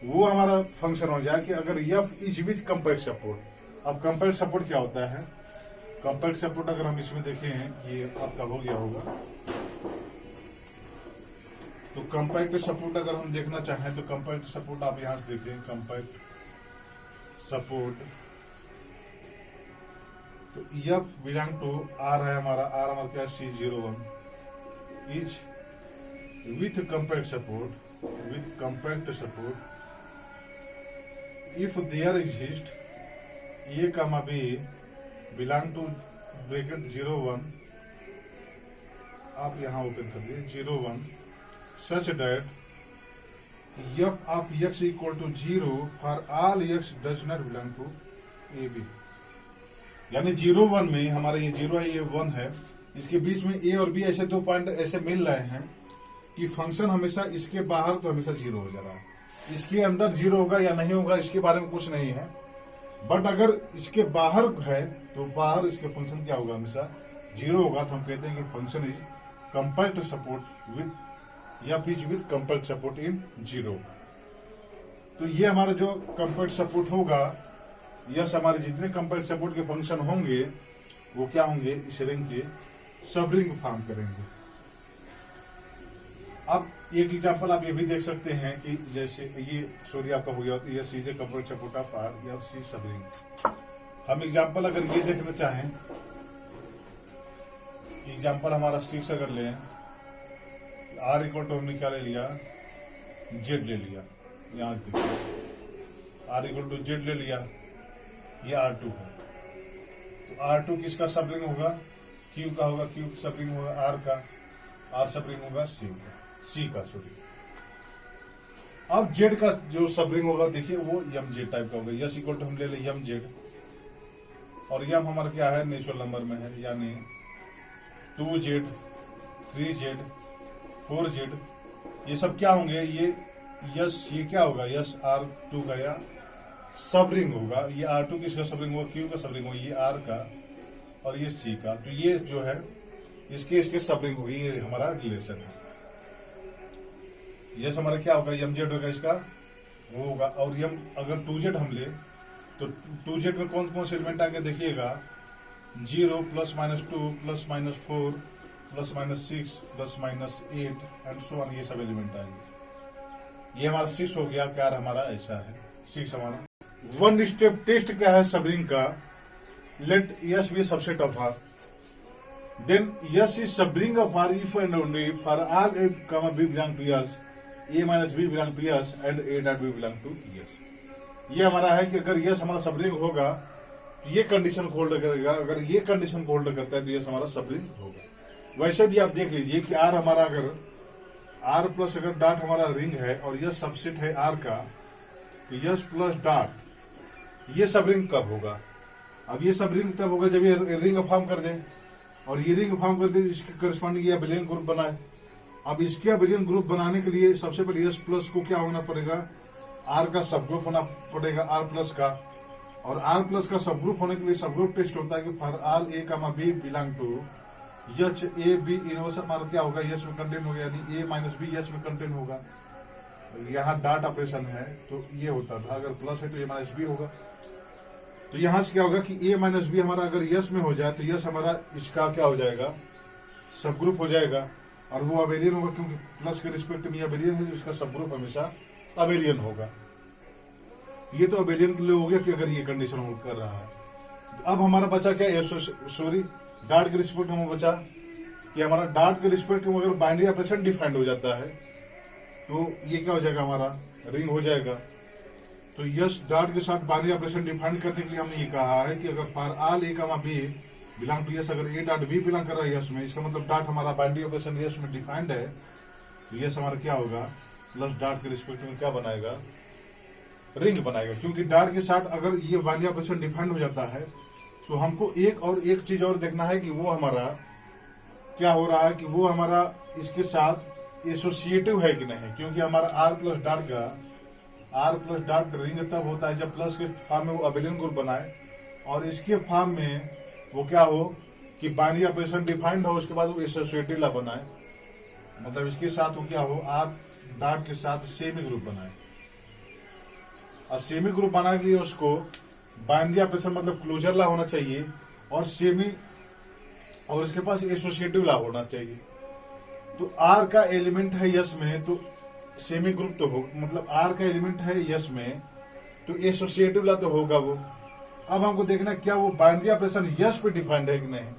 वो हमारा फंक्शन हो जाए कि अगर F is with compact support. अब कंपैक्ट सपोर्ट क्या होता है, कंपैक्ट सपोर्ट अगर हम इसमें देखें, ये आपका हो गया होगा, तो कंपैक्ट सपोर्ट अगर हम देखना चाहें तो कंपैक्ट सपोर्ट आप यहां से देखें, कंपैक्ट सपोर्ट, तो एफ बिलोंग टू आर है हमारा, आर हमारा क्या, C 0 1 is with compact support if there exist a comma b belong to bracket 0 1, आप यहां ओपन करिए 0 1, such that f of x equal to 0 for all x does not belong to a b, यानी 0 1 में हमारा ये 0 है, ये 1 है, इसके बीच में a और b ऐसे दो पॉइंट ऐसे मिल रहे हैं कि फंक्शन हमेशा इसके बाहर तो हमेशा 0 हो जा रहा है, इसके अंदर 0 होगा या नहीं होगा इसके बारे में कुछ नहीं है, बट अगर इसके बाहर है तो बाहर इसके फंक्शन क्या होगा, हमेशा 0 होगा। तो हम कहते हैं कि function is compact support with या pitch with compact support in 0। तो ये हमारा जो कंपैक्ट सपोर्ट होगा, यस हमारे जितने कंपैक्ट सपोर्ट के फंक्शन होंगे वो क्या होंगे, इस रिंग के सब रिंग फॉर्म करेंगे। अब एक एग्जांपल आप ये भी देख सकते हैं कि जैसे ये सॉरी आपका हो गया, तो ये सीजे कंपैक्ट सपोर्ट ऑफ आर या सी सब रिंग। हम एग्जांपल अगर ये देखना चाहें, एग्जांपल हमारा 6 अगर लें, आर इक्वल टू हमने क्या ले लिया, जेड ले लिया, यहां देखिए आर इक्वल टू जेड ले लिया, ये R2 है, तो R2 किसका सबरिंग होगा, Q का होगा, Q सबरिंग होगा R का, R सबरिंग होगा C का सॉरी। अब जेड का जो सबरिंग होगा देखिए वो यम जेड टाइप का होगा, यस इक्वल टू हम ले यम जेड, और यम हमारा क्या है, नेचुरल नंबर में है, यानी 2Z 3Z 4Z, ये सब क्या होंगे, ये यस ये क्या होगा, यस R2 का या सब रिंग होगा, ये R2 किसका सब रिंग होगा, Q का सब रिंग होगा, ये R का और ये C का, तो ये जो है इसके सब रिंग होगी, ये हमारा रिलेशन है। यस हमारा क्या होगा, यम जेड होगा, इसका वो होगा, और यम अगर 2Z हम ले तो 2Z में कौन कौन से एलिमेंट आगे देखिएगा, 0 +-2 +-4 +-6 +-8 एंड सो ऑन, ये सब एलिमेंट आएंगे। ये हमारा 6 हो गया, क्या हमारा ऐसा है 6 हमारा। वन स्टेप टेस्ट क्या है सबरिंग का, let S be subset of R, then S is subring of R if and only for all a comma b belong to S, a minus b belong to S and a dot b belong to S. ये हमारा है कि अगर yes हमारा subring होगा तो ये condition hold करेगा, अगर ये कंडीशन होल्ड करता है तो यस हमारा सबरिंग होगा। वैसे भी आप देख लीजिए कि आर हमारा अगर आर प्लस अगर डॉट हमारा रिंग है और यह सबसेट है आर का, तो यस प्लस डॉट ये सब रिंग कब होगा, अब ये सब रिंग तब होगा जब ये रिंग फॉर्म कर दे, और ये रिंग फॉर्म कर दे इसके करस्पॉन्डिंग ये बेलेन ग्रुप बनाए। अब इसके अबेलियन ग्रुप बनाने के लिए सबसे पहले यस प्लस को क्या होना पड़ेगा, आर का सब ग्रुप होना पड़ेगा आर प्लस का, और आर प्लस का सब ग्रुप होने के लिए सब ग्रुप टेस्ट होता है कि for all a comma b belong to S a b inverse हमारा क्या होगा, यस में कंटेन होगा, यानी ए माइनस बी यस में कंटेन होगा। यहाँ डॉट ऑपरेशन है तो ये होता था, अगर प्लस है तो ए माइनस बी होगा। तो यहां से क्या होगा कि ए माइनस बी हमारा अगर यस में हो जाए तो यस हमारा इसका क्या हो जाएगा, सब ग्रुप हो जाएगा, और वो अबेलियन होगा क्योंकि प्लस के रिस्पेक्ट में अबेलियन है, तो इसका सब ग्रुप हमेशा अबेलियन होगा। ये तो अबेलियन के लिए हो गया कि अगर ये कंडीशन होल्ड कर रहा है। अब हमारा बचा क्या, सॉरी डॉट के रिस्पेक्ट में बचा कि हमारा डॉट के रिस्पेक्ट में अगर बाइनरी ऑपरेशन डिफाइंड हो जाता है तो ये क्या हो जाएगा, हमारा रिंग हो जाएगा। तो यस डॉट के साथ बाइनरी ऑपरेशन डिफाइंड करने के लिए हमने ये कहा है कि अगर for all a comma b belong to S, अगर ए डॉट बी बिलोंग कर रहा है यस में, इसका मतलब डॉट हमारा बाइनरी ऑपरेशन यस में डिफाइंड है, तो यस हमारा क्या होगा, प्लस डॉट के रिस्पेक्ट में क्या बनाएगा, रिंग बनाएगा। क्योंकि डॉट के साथ अगर ये बाइनरी ऑपरेशन डिफाइंड हो जाता है तो हमको एक चीज और देखना है कि वो हमारा क्या हो रहा है, कि वो हमारा इसके साथ एसोसिएटिव है कि नहीं। क्योंकि हमारा आर प्लस डॉट रिंग तब होता है जब प्लस के फॉर्म में वो अबेलियन ग्रुप बनाए, और इसके फॉर्म में वो क्या हो कि बाइनरी ऑपरेशन डिफाइंड हो, उसके बाद वो एसोसिएटिव ला बनाए, मतलब इसके साथ वो क्या हो, आर डॉट के साथ सेमी ग्रुप बनाए। और सेमी ग्रुप बनाने के लिए उसको बाइनरी ऑपरेशन मतलब क्लोजर ला होना चाहिए, और सेमी और इसके पास एसोसिएटिव ला होना चाहिए। तो आर का एलिमेंट है यस में तो सेमी ग्रुप तो हो, मतलब आर का एलिमेंट है यस में तो एसोसिएटिव ला तो होगा वो। अब हमको देखना क्या वो बाइनरी ऑपरेशन यस पे डिफाइंड है कि नहीं।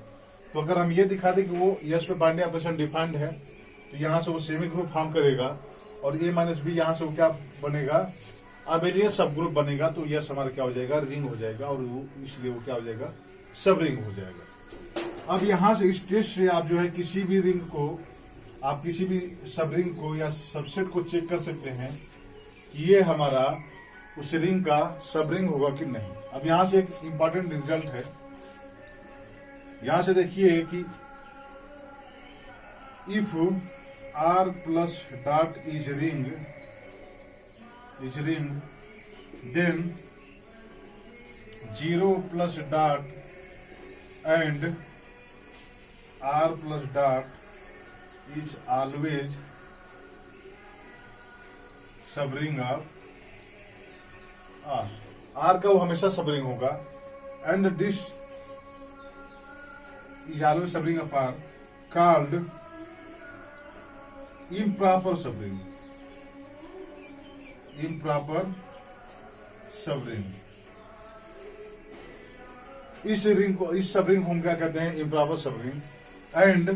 तो अगर हम ये दिखा दें कि वो यस पे बाइनरी ऑपरेशन डिफाइंड है तो यहाँ से वो सेमी ग्रुप फॉर्म करेगा, और ए माइनस बी यहाँ से वो क्या बनेगा, अबेलियन सब ग्रुप बनेगा। तो यस हमारा क्या हो जाएगा, रिंग हो जाएगा, और वो इसलिए वो क्या हो जाएगा, सब रिंग हो जाएगा। अब यहाँ से इस टेस्ट से आप जो है किसी भी रिंग को, आप किसी भी सब रिंग को या सबसेट को चेक कर सकते हैं कि ये हमारा उस रिंग का सब रिंग होगा कि नहीं। अब यहाँ से एक इंपॉर्टेंट रिजल्ट है, यहां से देखिए कि if R plus dot is ring then 0 plus dot and r plus dot is always subring of r का वो हमेशा सबरिंग होगा, and this is always subring of r called improper subring, improper subring. इस ring को, इस subring को हम क्या कहते हैं, improper subring. And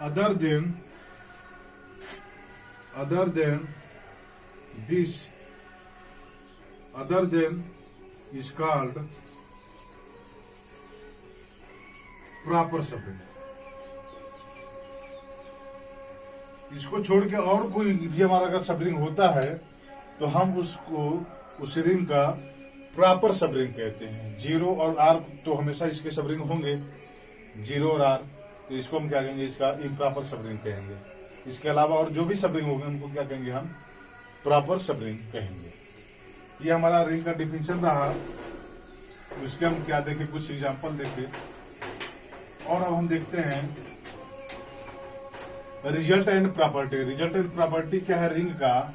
other than is called proper subring. इसको छोड़ के और कोई ये हमारा अगर सबरिंग होता है तो हम उसको उस रिंग का प्रॉपर सबरिंग कहते हैं। 0 और आर तो हमेशा इसके सबरिंग होंगे, 0 और आर, तो इसको हम क्या कहेंगे, इसका इम्प्रॉपर सबरिंग कहेंगे। इसके अलावा और जो भी सबरिंग होंगे उनको क्या कहेंगे, हम प्रॉपर सबरिंग कहेंगे। ये हमारा रिंग का डिफिनेशन रहा। इसके हम क्या देखें, कुछ एग्जाम्पल देखें, और अब हम देखते हैं result and property. Result and property क्या है रिंग का,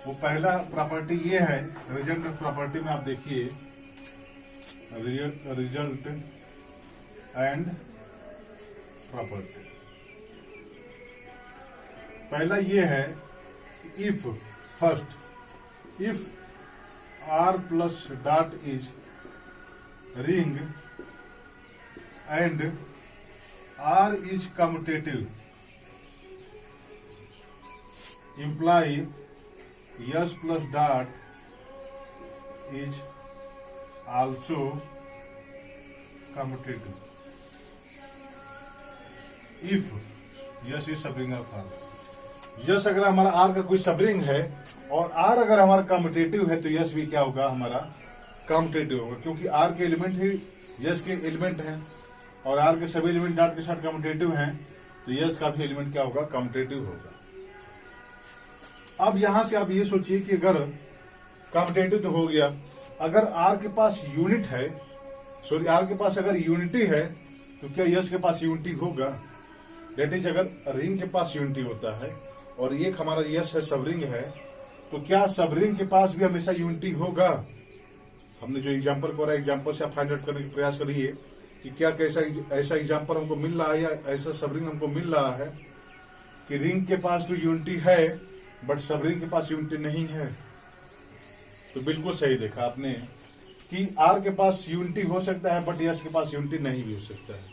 वो पहला प्रॉपर्टी ये है। रिजल्ट एंड प्रॉपर्टी में आप देखिए, रिजल्ट एंड प्रॉपर्टी पहला ये है, if R plus dot is ring and R is commutative, imply yes plus dot is also commutative if yes is subring of r। Yes अगर हमारा आर का कोई सबरिंग है और आर अगर हमारा कम्यूटेटिव है तो यस भी क्या होगा, हमारा कम्यूटेटिव होगा। क्योंकि आर के एलिमेंट ही यस के एलिमेंट हैं और आर के सभी एलिमेंट डॉट के साथ कम्यूटेटिव हैं, तो यस का भी एलिमेंट क्या होगा, कम्यूटेटिव होगा। अब यहां से आप ये सोचिए कि अगर कम्यूटेटिव तो हो गया, अगर आर के पास यूनिट है, सॉरी आर के पास अगर यूनिटी है तो क्या यस के पास यूनिटी होगा? डेट इज अगर रिंग के पास यूनिटी होता है और एक हमारा यस है, सब रिंग है, तो क्या सब रिंग के पास भी हमेशा यूनिटी होगा? हमने जो एग्जांपल को एग्जांपल से आप फाइंड आउट करने का प्रयास करिए कि क्या कैसा ऐसा एग्जांपल हमको मिल रहा है या ऐसा सब रिंग हमको मिल रहा है कि रिंग के पास तो यूनिटी है बट सब रिंग के पास यूनिटी नहीं है। तो बिल्कुल सही देखा आपने कि आर के पास यूनिटी हो सकता है बट यस के पास यूनिटी नहीं भी हो सकता है।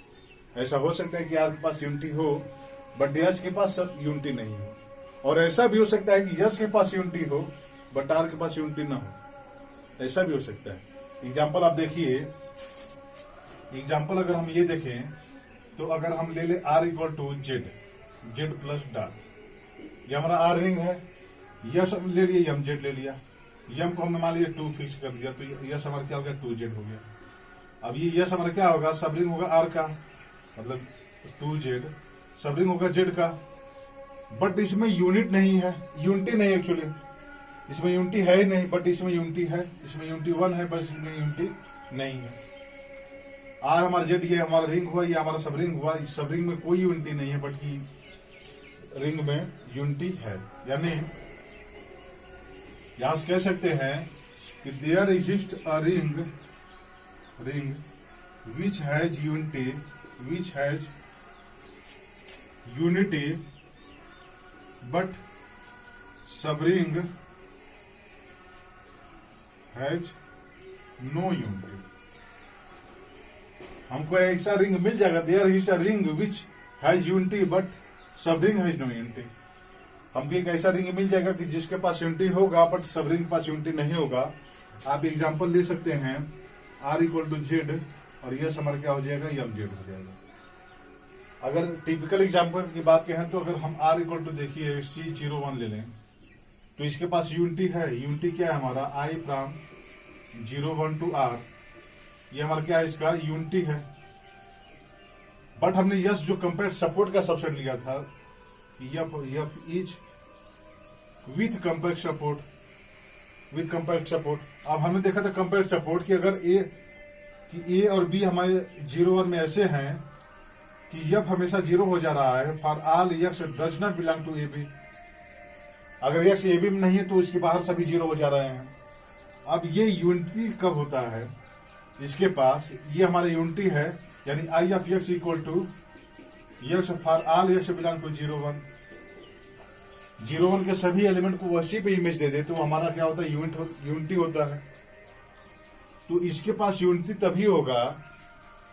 ऐसा हो सकता है कि आर के पास यूनिटी हो बट यस के पास सब यूनिटी नहीं हो, और ऐसा भी हो सकता है कि यस के पास यूनिटी हो बट आर के पास यूनिटी ना हो, ऐसा भी हो सकता है। एग्जाम्पल आप देखिए, एग्जाम्पल अगर हम ये देखें तो अगर हम ले ले R equal to Z plus dot, ये हमारा आर रिंग है, यस ले लिया, यम जेड ले लिया, यम को हमने मान लिया 2 फिक्स कर दिया, तो यस हमारा क्या हो गया, 2z हो गया। अब ये यस हमारा क्या होगा, सब रिंग होगा आर का, मतलब 2z सब रिंग होगा जेड का, बट इसमें यूनिट नहीं है, यूनिटी नहीं एक्चुअली, इसमें यूनिटी है ही नहीं, बट इसमें यूनिटी है, इसमें यूनिटी 1 है बट इसमें यूनिटी नहीं है। आर हमारा जेड ये हमारा रिंग हुआ, ये हमारा सब रिंग हुआ, इस सब रिंग में कोई यूनिटी नहीं है बट रिंग में यूनिटी है। यानी यहां से कह सकते हैं कि there exist a ring which has unity but sub ring has no unity. हमको ऐसा रिंग मिल जाएगा, there is a ring which has unity but sub ring has no unity. हमको एक ऐसा रिंग मिल जाएगा कि जिसके पास यूनिटी होगा बट सब रिंग के पास यूनिटी नहीं होगा। आप एग्जांपल ले सकते हैं आर इक्वल टू जेड और यस हमारा क्या हो जाएगा, यम जेड हो जाएगा। अगर टिपिकल एग्जांपल की बात कहें तो अगर हम आर इक्वल टू देखिए C01 ले लें तो इसके पास यूनिटी है, यूनिटी क्या है हमारा, आई फ्रॉम 01 टू आर, ये हमारा क्या है, इसका यूनिटी है। बट हमने यस जो कंपेयर सपोर्ट का सबसेट लिया था, F is with compare support, अब हमने देखा था कंपेयर सपोर्ट कि अगर ए और बी हमारे 0 1 में ऐसे हैं कि यफ हमेशा 0 हो जा रहा है, for all x does not belong to a b, अगर एक्स ए बी में नहीं है तो इसके बाहर सभी 0 हो जा रहे हैं। अब ये यूनिटी कब होता है, इसके पास ये हमारा यूनिटी है, यानी I of x equal to X for all x belong to 0 1, 0 1 के सभी एलिमेंट को उसी पे इमेज दे दे तो हमारा क्या होता है, यूनिटी होता है। तो इसके पास यूनिटी तभी होगा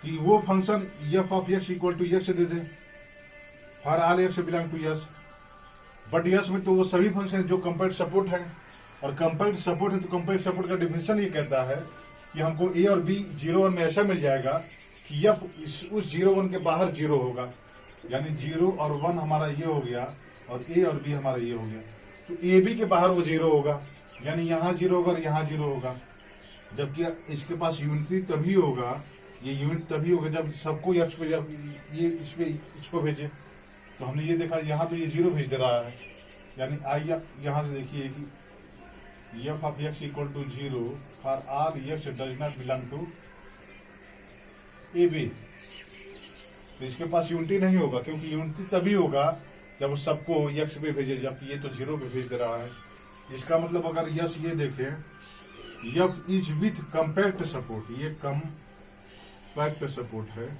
कि वो function f of x equal to x दे दे for all x belong to S, but S में तो वो सभी फंक्शन जो कंपेयर सपोर्ट है, और कंपेयर सपोर्ट है तो कंपेयर सपोर्ट का डिफिनेशन ये कहता है कि हमको ए और बी 0 1 में ऐसा मिल जाएगा कि यफ उस 0 1 के बाहर 0 होगा, यानी 0 और 1 हमारा ये हो गया और ए और बी हमारा ये हो गया, तो ए बी के बाहर वो 0 होगा, यानी यहाँ 0 होगा और यहाँ 0 होगा। जबकि इसके पास यूनिटी तभी होगा, ये यूनिट तभी होगा जब सबको एक्स पे, जब ये इस पे इसको भेजे। तो हमने ये देखा यहाँ तो ये 0 भेज दे रहा है, यानी आई यहाँ से देखिए कि f of x equal to 0 for all x does not belong to a b. इसके पास यूनिटी नहीं होगा, क्योंकि यूनिटी तभी होगा जब सबको एक्स पे भेजे, जबकि ये तो 0 पे भेज दे रहा है। इसका मतलब अगर यस ये देखें, F is with compact support, ये कंपैक्ट सपोर्ट है,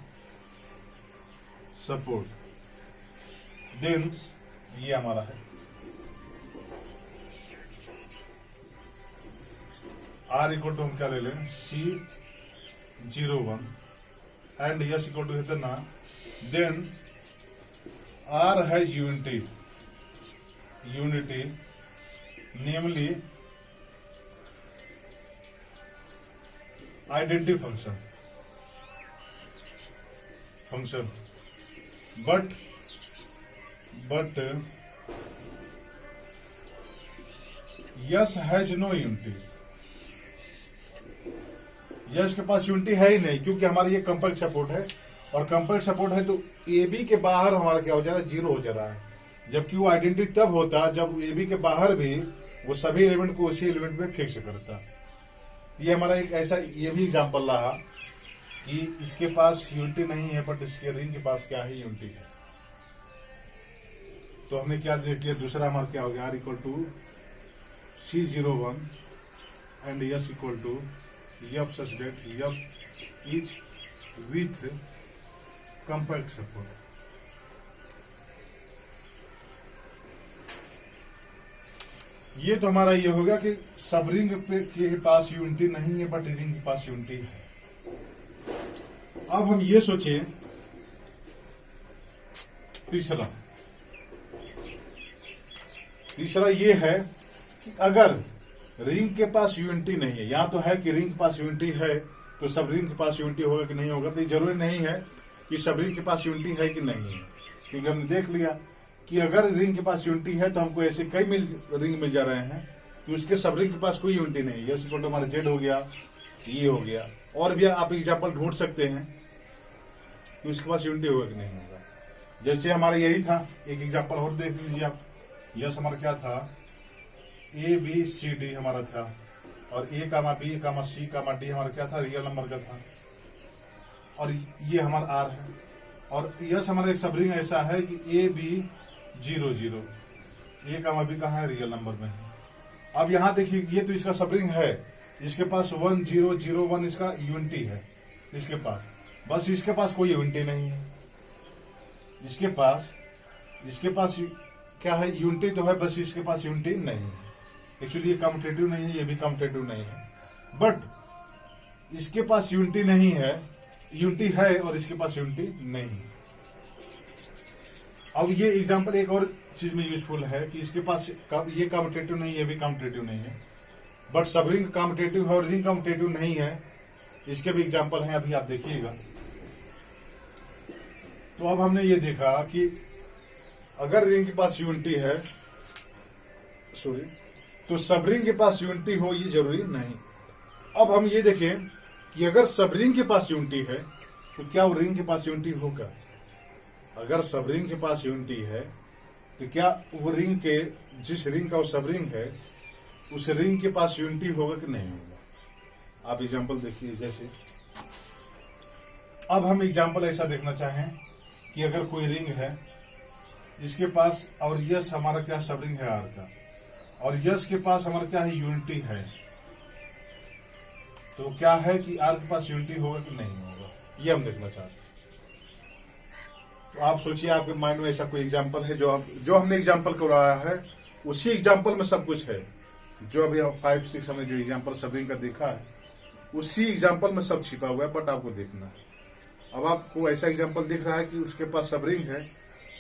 सपोर्ट, देन ये हमारा है आर इक्वल टू हम क्या ले लें, C01 and S equal to है ना, then R has unity, namely identity function, but S has no unity, S के पास यूनिटी है ही नहीं, क्योंकि हमारा ये कंपैक्ट सपोर्ट है और कंपेक्ट सपोर्ट है तो ए बी के बाहर हमारा क्या हो जा रहा है, जीरो हो जा रहा है। जबकि वो आइडेंटिटी तब होता जब ए बी के बाहर भी वो सभी एलिमेंट को उसी एलिमेंट में फिक्स करता। ये हमारा एक ऐसा ये भी एग्जाम्पल रहा कि इसके पास यूनिटी नहीं है बट इसके रिंग के पास क्या है, यूनिटी है। तो हमने क्या देख लिया, दूसरा हमारा क्या हो गया, R equal to C01 and S equal to f such that f is with compact support. ये तो हमारा ये हो गया कि सब रिंग के पास यूनिटी नहीं है बट रिंग के पास यूनिटी है। अब हम ये सोचें तीसरा ये है कि अगर रिंग के पास यूनिटी नहीं है, यहां तो है कि रिंग के पास यूनिटी है तो सब रिंग के पास यूनिटी होगा कि नहीं होगा, तो ये जरूरी नहीं है कि सब रिंग के पास यूनिटी है कि नहीं है। क्योंकि हमने देख लिया कि अगर रिंग के पास यूनिटी है तो हमको ऐसे कई रिंग मिल जा रहे हैं कि उसके सब रिंग के पास कोई यूनिटी नहीं है। जैसे तो हमारा जेड हो गया, ये हो गया, और भी आप एग्जाम्पल ढूंढ सकते हैं कि उसके पास यूनिटी होगा कि नहीं होगा। जैसे हमारा यही था, एक एग्जाम्पल और देख लीजिए आप। यस हमारा क्या था, ए बी सी डी हमारा था, और ए कामा बी कामा सी कामा डी हमारा क्या था, रियल नंबर का था, और ये हमारा आर है। और यस हमारा एक सब रिंग ऐसा है कि A B 0 0, A comma B कहाँ है, रियल नंबर में है। अब यहाँ देखिए ये तो इसका सब रिंग है, इसके पास 1 0 0 1 इसका यूनिटी है इसके पास, बस इसके पास कोई यूनिटी नहीं है। इसके पास क्या है, यूनिटी तो है, बस इसके पास यूनिटी नहीं है। एक्चुअली ये कम्यूटेटिव नहीं है, ये भी कम्यूटेटिव नहीं है, बट इसके पास यूनिटी नहीं है, यूनिटी है और इसके पास यूनिटी नहीं है। अब ये एग्जांपल एक और चीज में यूजफुल है कि इसके पास ये कम्यूटेटिव नहीं है, ये भी कम्यूटेटिव नहीं है, बट सब रिंग कम्यूटेटिव है और रिंग कम्यूटेटिव नहीं है। इसके भी एग्जांपल हैं, अभी आप देखिएगा। तो अब हमने ये देखा कि अगर रिंग के पास यूनिटी है, तो सब रिंग के पास यूनिटी हो ये जरूरी नहीं। अब हम ये देखें कि अगर सब रिंग के पास यूनिटी है तो क्या वो रिंग के पास यूनिटी होगा। अगर सब रिंग के पास यूनिटी है तो क्या वो रिंग के, जिस रिंग का वो सब रिंग है, उस रिंग के पास यूनिटी होगा कि नहीं होगा। आप एग्जांपल देखिए। जैसे अब हम एग्जांपल ऐसा देखना चाहें कि अगर कोई रिंग है इसके पास, और यस हमारा क्या सब रिंग है आर का, और यस के पास हमारा क्या है, यूनिटी है, तो क्या है कि आर के पास यूनिटी होगा कि नहीं होगा, ये हम देखना चाहते हैं। तो आप सोचिए आपके माइंड में ऐसा कोई एग्जांपल है जो हमने एग्जांपल करवाया है, उसी एग्जांपल में सब कुछ है। जो अभी 5 6 हमने जो एग्जांपल सब रिंग का देखा है, उसी एग्जांपल में सब छिपा हुआ है, बट आपको देखना है। अब आपको ऐसा एग्जांपल दिख रहा है कि उसके पास सब रिंग है,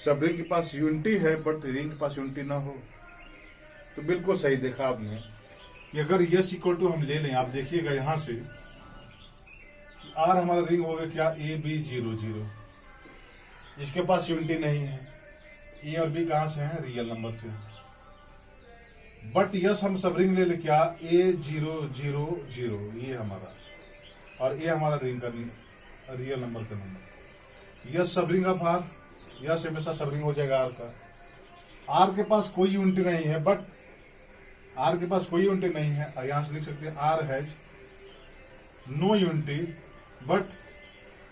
सब रिंग के पास यूनिटी है, बट रिंग के पास यूनिटी ना हो, तो बिल्कुल सही देखा आपने कि अगर यस इक्वल टू हम ले लें, आप देखिएगा यहां से आर हमारा रिंग हो गया क्या, ए बी 0 0, इसके पास यूनिटी नहीं है, ए और बी कहां से है, रियल नंबर से, बट यस हम सब रिंग ले ले क्या, ए 0 0 0, ये हमारा, और ए हमारा रिंग का रियल नंबर का नंबर। यस सब रिंग ऑफ आर, यस हमेशा सब रिंग हो जाएगा आर का। आर के पास कोई यूनिटी नहीं है, बट आर के पास कोई यूनिटी नहीं है, यहां से लिख सकते हैं R has no unity, but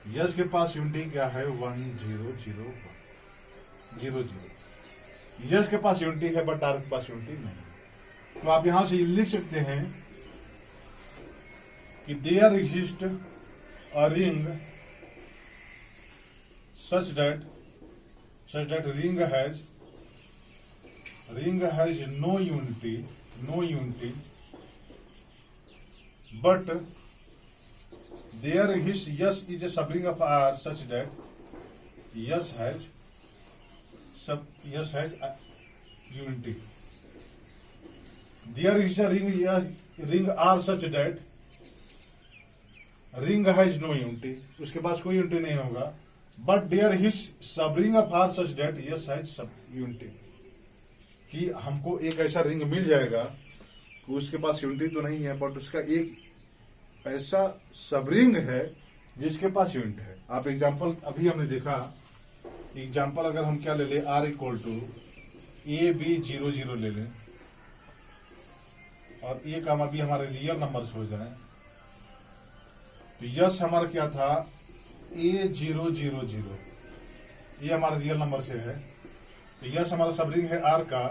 S के पास यूनिटी क्या है, 1 0 0 1 0 0। यस के पास यूनिटी है बट आर के पास यूनिटी नहीं है। तो आप यहां से लिख सकते हैं कि there exist a ring such that ring has no unity, but there is yes is a subring of R such that yes has unity. There is a ring R such that ring has no unity, उसके पास कोई unity नहीं होगा, but there is sub ring of R such that S has sub unity, कि हमको एक ऐसा ring मिल जाएगा कि उसके पास यूनिटी तो नहीं है, बट उसका एक ऐसा सब रिंग है जिसके पास यूनिट है। आप एग्जांपल अभी हमने देखा, एग्जांपल अगर हम क्या ले लें, R इक्वल टू AB00 ले लें और ये काम अभी हमारे रियल नंबर्स हो जाए, तो यस हमारा क्या था, A000, ये हमारा रियल नंबर से है, तो यस हमारा सब रिंग है R का,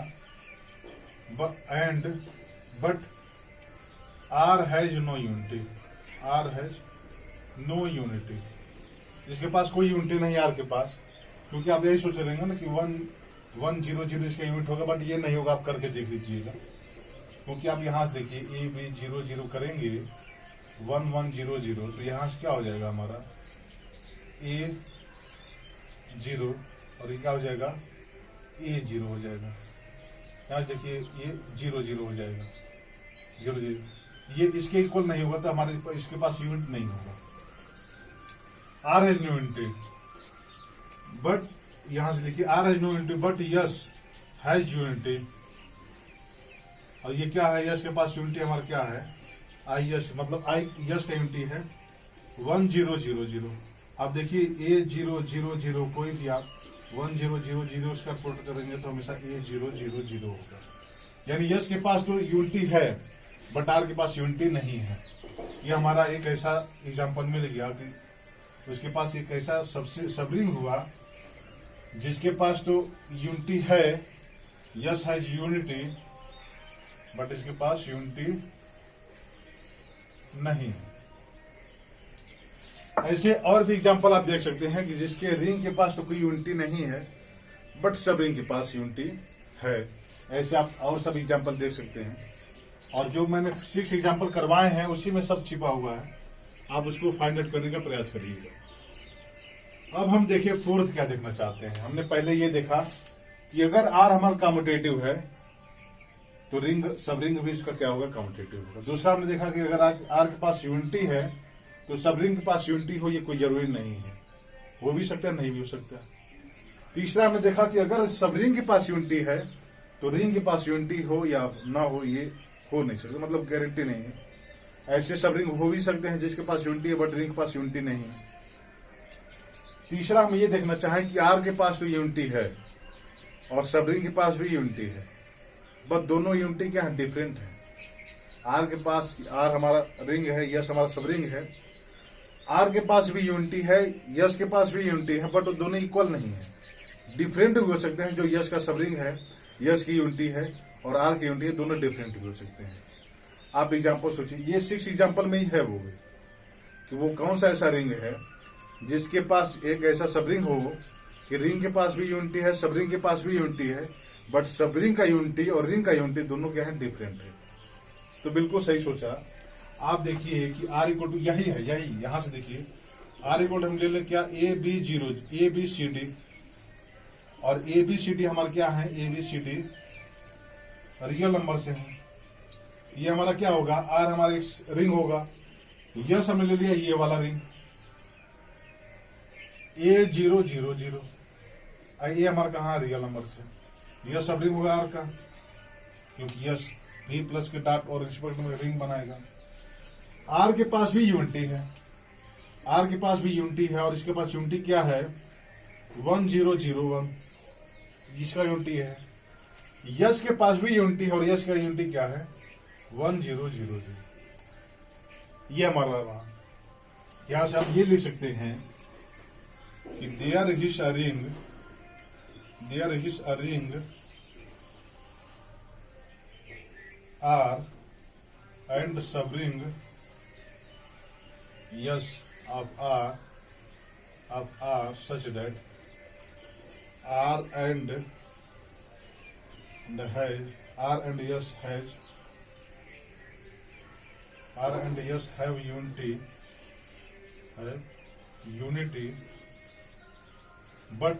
but R has no unity, R has no unity, जिसके पास कोई यूनिटी नहीं R के पास, क्योंकि आप यही सोच रहे हैं ना कि 1100 इसका यूनिट होगा, बट ये नहीं होगा, आप करके देख लीजिएगा, क्योंकि आप यहां से देखिए AB00 करेंगे 1100, तो यहां से क्या हो जाएगा हमारा A0 और ये क्या हो जाएगा A0 हो जाएगा, यहां से देखिए ये 00 हो जाएगा, 00, ये इसके इक्वल नहीं होगा, तो हमारे इसके पास यूनिट नहीं होगा। R has no unity, but यहां से देखिए R has no unity but S has unity, और ये क्या है, यस के पास यूनिटी हमारा क्या है, आई यस, मतलब आई यस का यूनिटी है 1000। आप देखिए A000 कोई भी आप 1000 उसका पुट करेंगे तो हमेशा A000 होगा, यानी यस के पास तो यूनिटी है बट आर के पास यूनिटी नहीं है। ये हमारा एक ऐसा एग्जांपल मिल गया कि उसके पास एक ऐसा सबसे सबरिंग हुआ जिसके पास तो यूनिटी है, यस हैज यूनिटी, बट इसके पास यूनिटी नहीं है। ऐसे और भी एग्जांपल आप देख सकते हैं कि जिसके रिंग के पास तो कोई यूनिटी नहीं है बट सब रिंग के पास यूनिटी है। ऐसे आप और सब एग्जांपल देख सकते हैं, और जो मैंने 6 एग्जांपल करवाए हैं उसी में सब छिपा हुआ है, आप उसको फाइंड आउट करने का प्रयास करिएगा। अब हम देखिए फोर्थ क्या देखना चाहते हैं। हमने पहले ये देखा कि अगर आर हमारा कम्यूटेटिव है तो रिंग सब रिंग भी इसका क्या होगा, कम्यूटेटिव होगा। दूसरा हमने देखा कि अगर आर के पास यूनिटी है तो सब रिंग के पास यूनिटी हो, ये कोई जरूरी नहीं है, हो भी सकता है नहीं भी हो सकता। तीसरा हमने देखा कि अगर सब रिंग के पास यूनिटी है तो रिंग के पास यूनिटी हो या ना हो, ये हो नहीं सकता, मतलब गारंटी नहीं है। ऐसे सब रिंग हो भी सकते हैं जिसके पास यूनिटी है बट रिंग के पास यूनिटी नहीं है। तीसरा हम ये देखना चाहें कि आर के पास तो यूनिटी है और सब रिंग के पास भी यूनिटी है, बट दोनों यूनिटी क्या है, डिफरेंट है। आर के पास, आर हमारा रिंग है, यस हमारा सब रिंग है, आर के पास भी यूनिटी है, यस के पास भी यूनिटी है, बट वो दोनों इक्वल नहीं है, डिफरेंट भी हो सकते हैं। जो यस का सब रिंग है, यस की यूनिटी है और आर की यूनिटी है, दोनों डिफरेंट भी हो सकते हैं। आप एग्जाम्पल सोचिए, ये 6 एग्जाम्पल में ही है वो कि वो कौन सा ऐसा रिंग है जिसके पास एक ऐसा सब रिंग हो कि रिंग के पास भी यूनिटी है, सब रिंग के पास भी यूनिटी है, बट सब रिंग का यूनिटी और रिंग का यूनिटी दोनों क्या है, डिफरेंट है। तो बिल्कुल सही सोचा। आप देखिए कि आर इक्वल टू यही है, यही यहां से देखिए आर इक्वल हम ले लें क्या, ABCD, और ABCD हमारा क्या है, ABCD रियल नंबर से है। ये हमारा क्या होगा, आर हमारा एक रिंग होगा, यस हमने ले लिया ये वाला रिंग A000, ये हमारा कहा रियल नंबर से, यस सब रिंग होगा आर का, क्योंकि यस भी प्लस के डॉट और रिस्पेक्ट में रिंग बनाएगा। आर के पास भी यूनिटी है, आर के पास भी यूनिटी है, और इसके पास यूनिटी क्या है, 1001, इसका यूनिटी है। यस के पास भी यूनिटी है और यस का यूनिटी क्या है, 1000। ये हमारा रहा। यहां से हम ये लिख सकते हैं कि there is a ring R and subring S of R such that R and yes have unity, but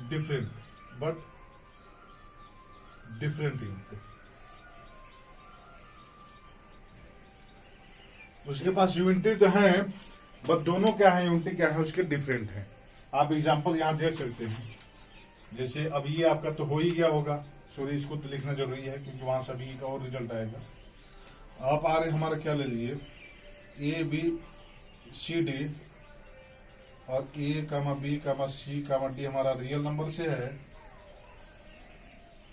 different unity। उसके पास यूनिटी तो है बट दोनों क्या है, यूनिटी क्या है, उसके डिफरेंट है। आप एग्जांपल यहां देख सकते हैं, जैसे अब ये आपका तो हो ही गया होगा, सॉरी इसको तो लिखना जरूरी है क्योंकि वहां सभी का और रिजल्ट आएगा। आप आ रहे हमारा क्या ले लिए, ए बी सी डी और ए कामा बी कामा सी कामा डी हमारा रियल नंबर से है,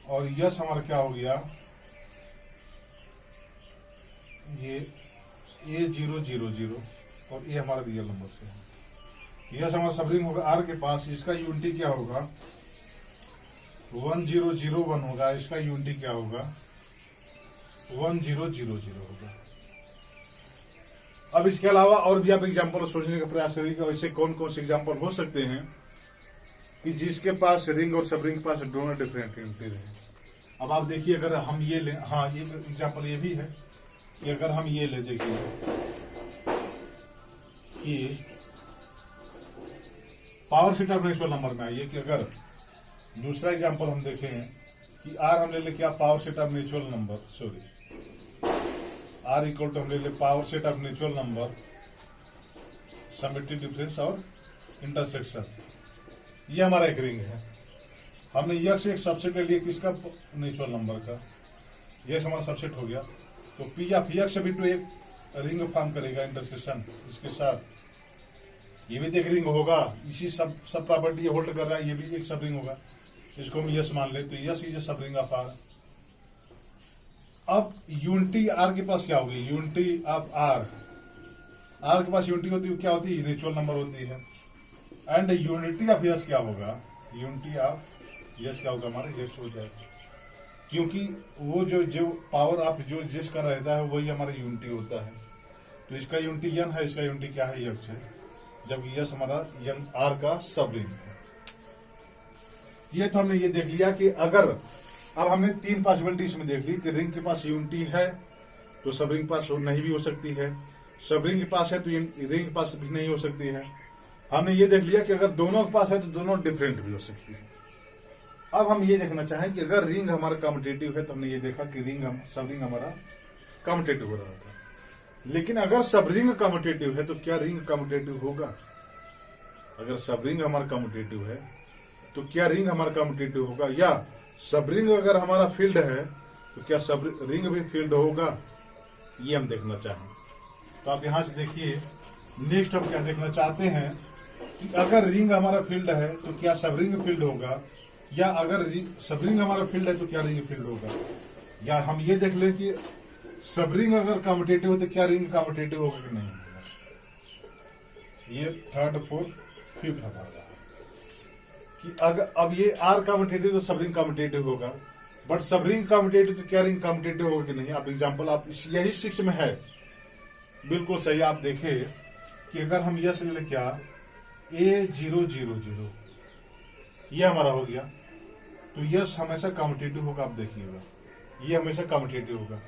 और यस हमारा क्या हो गया, ये A000 और ये हमारा रियल नंबर से है। यस हमारा सब रिंग होगा आर के पास, इसका यूनिटी क्या होगा 1001 होगा, इसका यूनिटी क्या होगा 1000 होगा। अब इसके अलावा और भी आप एग्जाम्पल सोचने का प्रयास करिएगा, ऐसे कौन कौन से एग्जाम्पल हो सकते हैं कि जिसके पास रिंग और सब रिंग के पास दोनों डिफरेंट यूनिटी रहे। अब आप देखिए, अगर हम ये ले, हाँ ये एग्जाम्पल ये भी है कि अगर हम ये ले देखिए कि power set of natural number में आइए कि अगर दूसरा एग्जांपल हम देखें कि आर हम ले ले क्या power set of natural number, sorry R equal to हम ले ले power set of natural number symmetric difference और इंटरसेक्शन, ये हमारा एक रिंग है। हमने यह से एक सबसेट ले लिया किसका नेचुरल नंबर का, यह हमारा सबसेट हो गया, तो पी या पी से भी तो एक रिंग फॉर्म करेगा इंटरसेक्शन इसके साथ, ये भी एक रिंग होगा, इसी सब प्रॉपर्टी ये होल्ड कर रहा है, ये भी एक सब रिंग होगा, इसको हम यस मान ले तो यस इज सब रिंग ऑफ आर। अब यूनिटी आर के पास क्या होगी, यूनिटी ऑफ आर के पास यूनिटी होती है क्या होती है, नेचुरल नंबर होती है, एंड यूनिटी ऑफ यस क्या होगा, यूनिटी ऑफ यस क्या होगा हमारा यस हो जाएगा, क्योंकि वो जो पावर ऑफ जो जिसका रहता है वही हमारा यूनिटी होता है। तो इसका यूनिटी यन है, इसका यूनिटी क्या है यक्स है, जबकि यस हमारा यन आर का सब रिंग है। ये तो हमने ये देख लिया कि अगर अब हमने तीन पॉसिबिलिटी इसमें देख ली कि रिंग के पास यूनिटी है तो सब रिंग पास नहीं भी हो सकती है, सब रिंग के पास है तो रिंग के पास भी नहीं हो सकती है। हमने ये देख लिया कि अगर दोनों के पास है तो दोनों डिफरेंट भी हो सकती है। अब हम ये देखना चाहें कि अगर रिंग हमारा कम्यूटेटिव है तो हमने ये देखा कि सब रिंग हमारा कम्यूटेटिव हो रहा था, लेकिन अगर सब रिंग कम्यूटेटिव है तो क्या रिंग कम्यूटेटिव होगा, अगर सब रिंग हमारा कम्यूटेटिव है तो क्या रिंग हमारा कम्यूटेटिव होगा, या सब रिंग अगर हमारा फील्ड है तो क्या सब रिंग भी फील्ड होगा, ये हम देखना चाहें। तो आप यहां से देखिए, नेक्स्ट हम क्या देखना चाहते हैं कि अगर रिंग हमारा फील्ड है तो क्या सब रिंग फील्ड होगा, या अगर सब रिंग हमारा फील्ड है तो क्या रिंग फील्ड होगा, या हम ये देख लें कि सब रिंग अगर कम्यूटेटिव हो तो क्या रिंग कम्यूटेटिव होगा कि नहीं होगा। ये थर्ड फोर्थ फिफ्थ हमारा कि अगर अब ये आर कम्यूटेटिव तो सब रिंग कम्यूटेटिव होगा, बट सब रिंग कम्यूटेटिव तो क्या रिंग कम्यूटेटिव होगा कि नहीं। आप एग्जांपल आप यही 6 में है, बिल्कुल सही। आप देखें कि अगर हम यस ले क्या A000 ये हमारा हो गया तो यस हमेशा कम्यूटेटिव होगा, आप देखिएगा ये हमेशा कम्यूटेटिव होगा,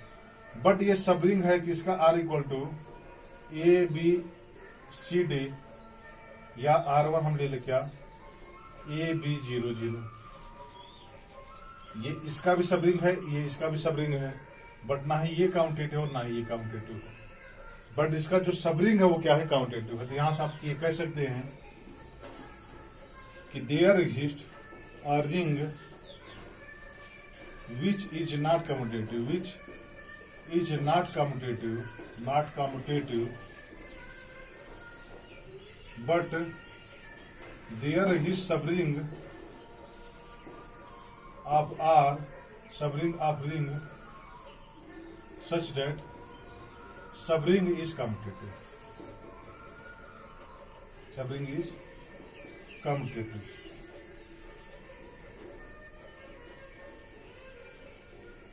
बट ये सब रिंग है कि इसका आर इक्वल टू ABCD या R1 हम ले क्या AB00, ये इसका भी सब रिंग है, ये इसका भी सब रिंग है, बट ना ही ये काउंटेटिव और ना ही ये काउंटेटिव है, बट इसका जो सब रिंग है वो क्या है काउंटेटिव है। तो यहां से आप ये कह सकते हैं कि there exist a ring which is not commutative, but there is subring of R, subring of ring such that subring is commutative, subring is commutative।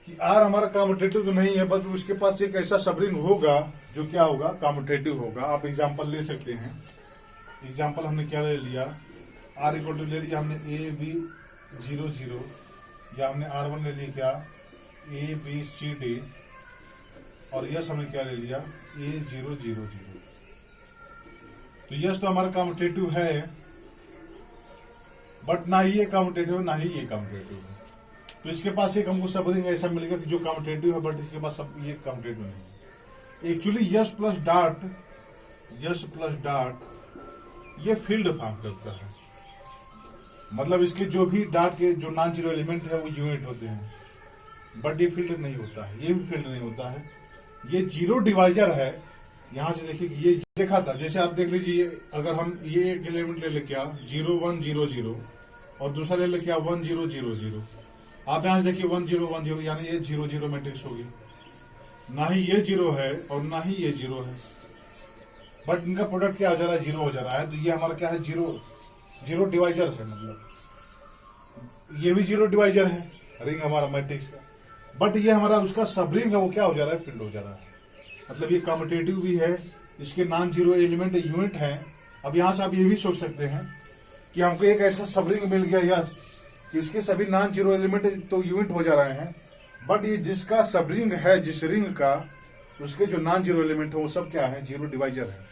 कि आर हमारा कम्यूटेटिव तो नहीं है, बट उसके पास एक ऐसा सबरिंग होगा जो क्या होगा कम्यूटेटिव होगा। आप एग्जांपल ले सकते हैं, एग्जांपल हमने क्या ले लिया, आर इक्वल टू ले लिया हमने AB00, या हमने R1 ले लिया क्या ABCD, और यस हमने क्या ले लिया A000। तो यस तो हमारा कम्यूटेटिव है, बट ना ही ये कम्यूटेटिव ना ही ये कम्यूटेटिव है। तो इसके पास एक हमको सब रिंग ऐसा मिलेगा कि जो कम्यूटेटिव है, बट इसके पास सब ये कम्यूटेटिव नहीं है। एक्चुअली यस प्लस डॉट ये फील्ड फॉर्म करता है, मतलब इसके जो भी डॉट के जो नॉन जीरो एलिमेंट है वो यूनिट होते हैं, बट ये फील्ड नहीं होता है, ये भी फील्ड नहीं होता है। ये जीरो डिवाइजर है, यहाँ से देखिए कि ये देखा था, जैसे आप देख लीजिए, अगर हम ये एक एलिमेंट ले क्या 0100 और दूसरा ले क्या 1000, आप यहाँ से देखिए 1010 यानी ये 00 मैट्रिक्स होगी, ना ही ये 0 है और ना ही ये 0 है, बट इनका प्रोडक्ट क्या हो जा रहा है 0 हो जा रहा है। तो ये हमारा क्या है 0 डिवाइजर है, मतलब ये भी 0 डिवाइजर है रिंग हमारा मैट्रिक्स का, बट ये हमारा उसका सब रिंग है वो क्या हो जा रहा है फील्ड हो जा रहा है, मतलब ये कम्यूटेटिव भी है, इसके नॉन जीरो एलिमेंट यूनिट है। अब यहां से आप ये भी सोच सकते हैं कि हमको एक ऐसा सब रिंग मिल गया यस इसके सभी नॉन जीरो एलिमेंट तो यूनिट हो जा रहे हैं, बट ये जिसका सब रिंग है जिस रिंग का उसके जो नॉन जीरो एलिमेंट है वो सब क्या है 0 डिवाइजर है।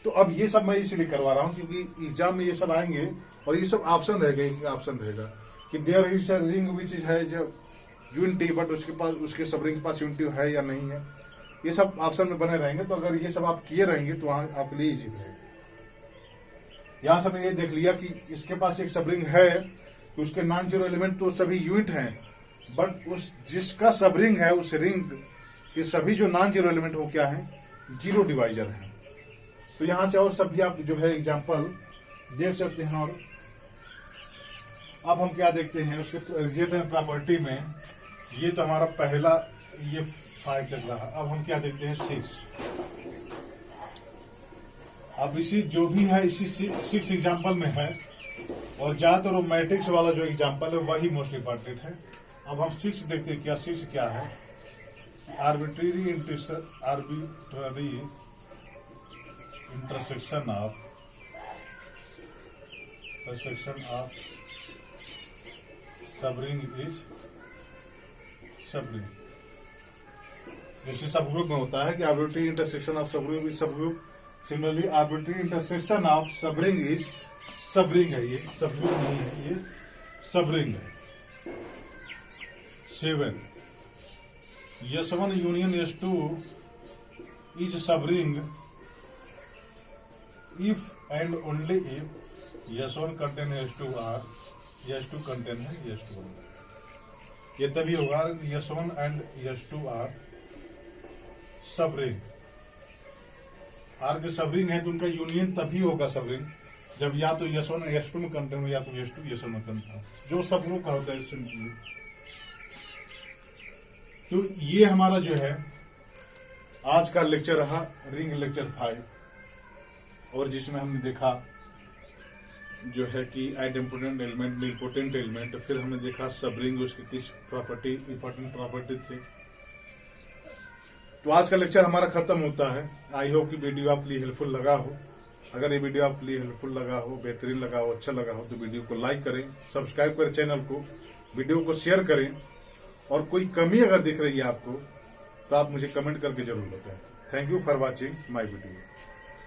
तो अब ये सब मैं इसलिए करवा रहा हूं क्योंकि एग्जाम में ये सब आएंगे और ये सब ऑप्शन रहेगा, ऑप्शन रहेगा कि there is a ring which is है जो यूनिटी, बट उसके पास उसके सब रिंग के पास यूनिटी है या नहीं है, ये सब ऑप्शन में बने रहेंगे। तो अगर ये सब आप किए रहेंगे तो वहां आपके लिए इजी रहेगा। यहां से हमने ये देख लिया कि इसके पास एक सब रिंग है तो उसके नॉन जीरो एलिमेंट तो सभी यूनिट हैं, बट उस जिसका सब रिंग है उस रिंग के सभी जो नॉन जीरो एलिमेंट हो क्या है 0 डिवाइजर है। तो यहां से और सब भी आप जो है एग्जांपल देख सकते हैं। और अब हम क्या देखते हैं उसके रिजल्टेंट प्रॉपर्टी में, ये तो हमारा पहला ये 5 तक रहा। अब हम क्या देखते हैं 6। अब इसी जो भी है इसी 6 एग्जांपल में है और ज्यादातर वो मैट्रिक्स वाला जो एग्जांपल है वही मोस्ट इंपॉर्टेंट है। अब हम 6 देखते हैं क्या 6 क्या है, arbitrary intersection of subring is subring. जैसे सब ग्रुप में होता है कि arbitrary intersection of subgroup is subgroup, similarly arbitrary intersection of subring is subring है, ये सबग्रुप नहीं है, ये सबरिंग है। 7 S1 union S2 is subring if and only if S1 contain S2 और S2 contain है S2। ये तभी होगा S1 and S2 आर सब रिंग, आर के सब रिंग है तो उनका यूनियन तभी होगा सब रिंग जब या तो S1 S2 में कंटेन हो या तो S2 S1 में कंटेन हो, जो सब ग्रुप का होता है सिंपली। तो ये हमारा जो है आज का लेक्चर रहा रिंग लेक्चर 5, और जिसमें हमने देखा जो है कि आइडेम्पोटेंट एलिमेंट निलपोटेंट एलिमेंट, फिर हमने देखा सब रिंग उसकी किस प्रॉपर्टी इंपॉर्टेंट प्रॉपर्टी थी। तो आज का लेक्चर हमारा खत्म होता है। आई होप कि वीडियो आपके लिए हेल्पफुल लगा हो। अगर ये वीडियो आपके लिए हेल्पफुल लगा हो, बेहतरीन लगा हो, अच्छा लगा हो तो वीडियो को लाइक करें, सब्सक्राइब करें चैनल को, वीडियो को शेयर करें, और कोई कमी अगर दिख रही है आपको तो आप मुझे कमेंट करके जरूर बताएं। Thank you for watching my video.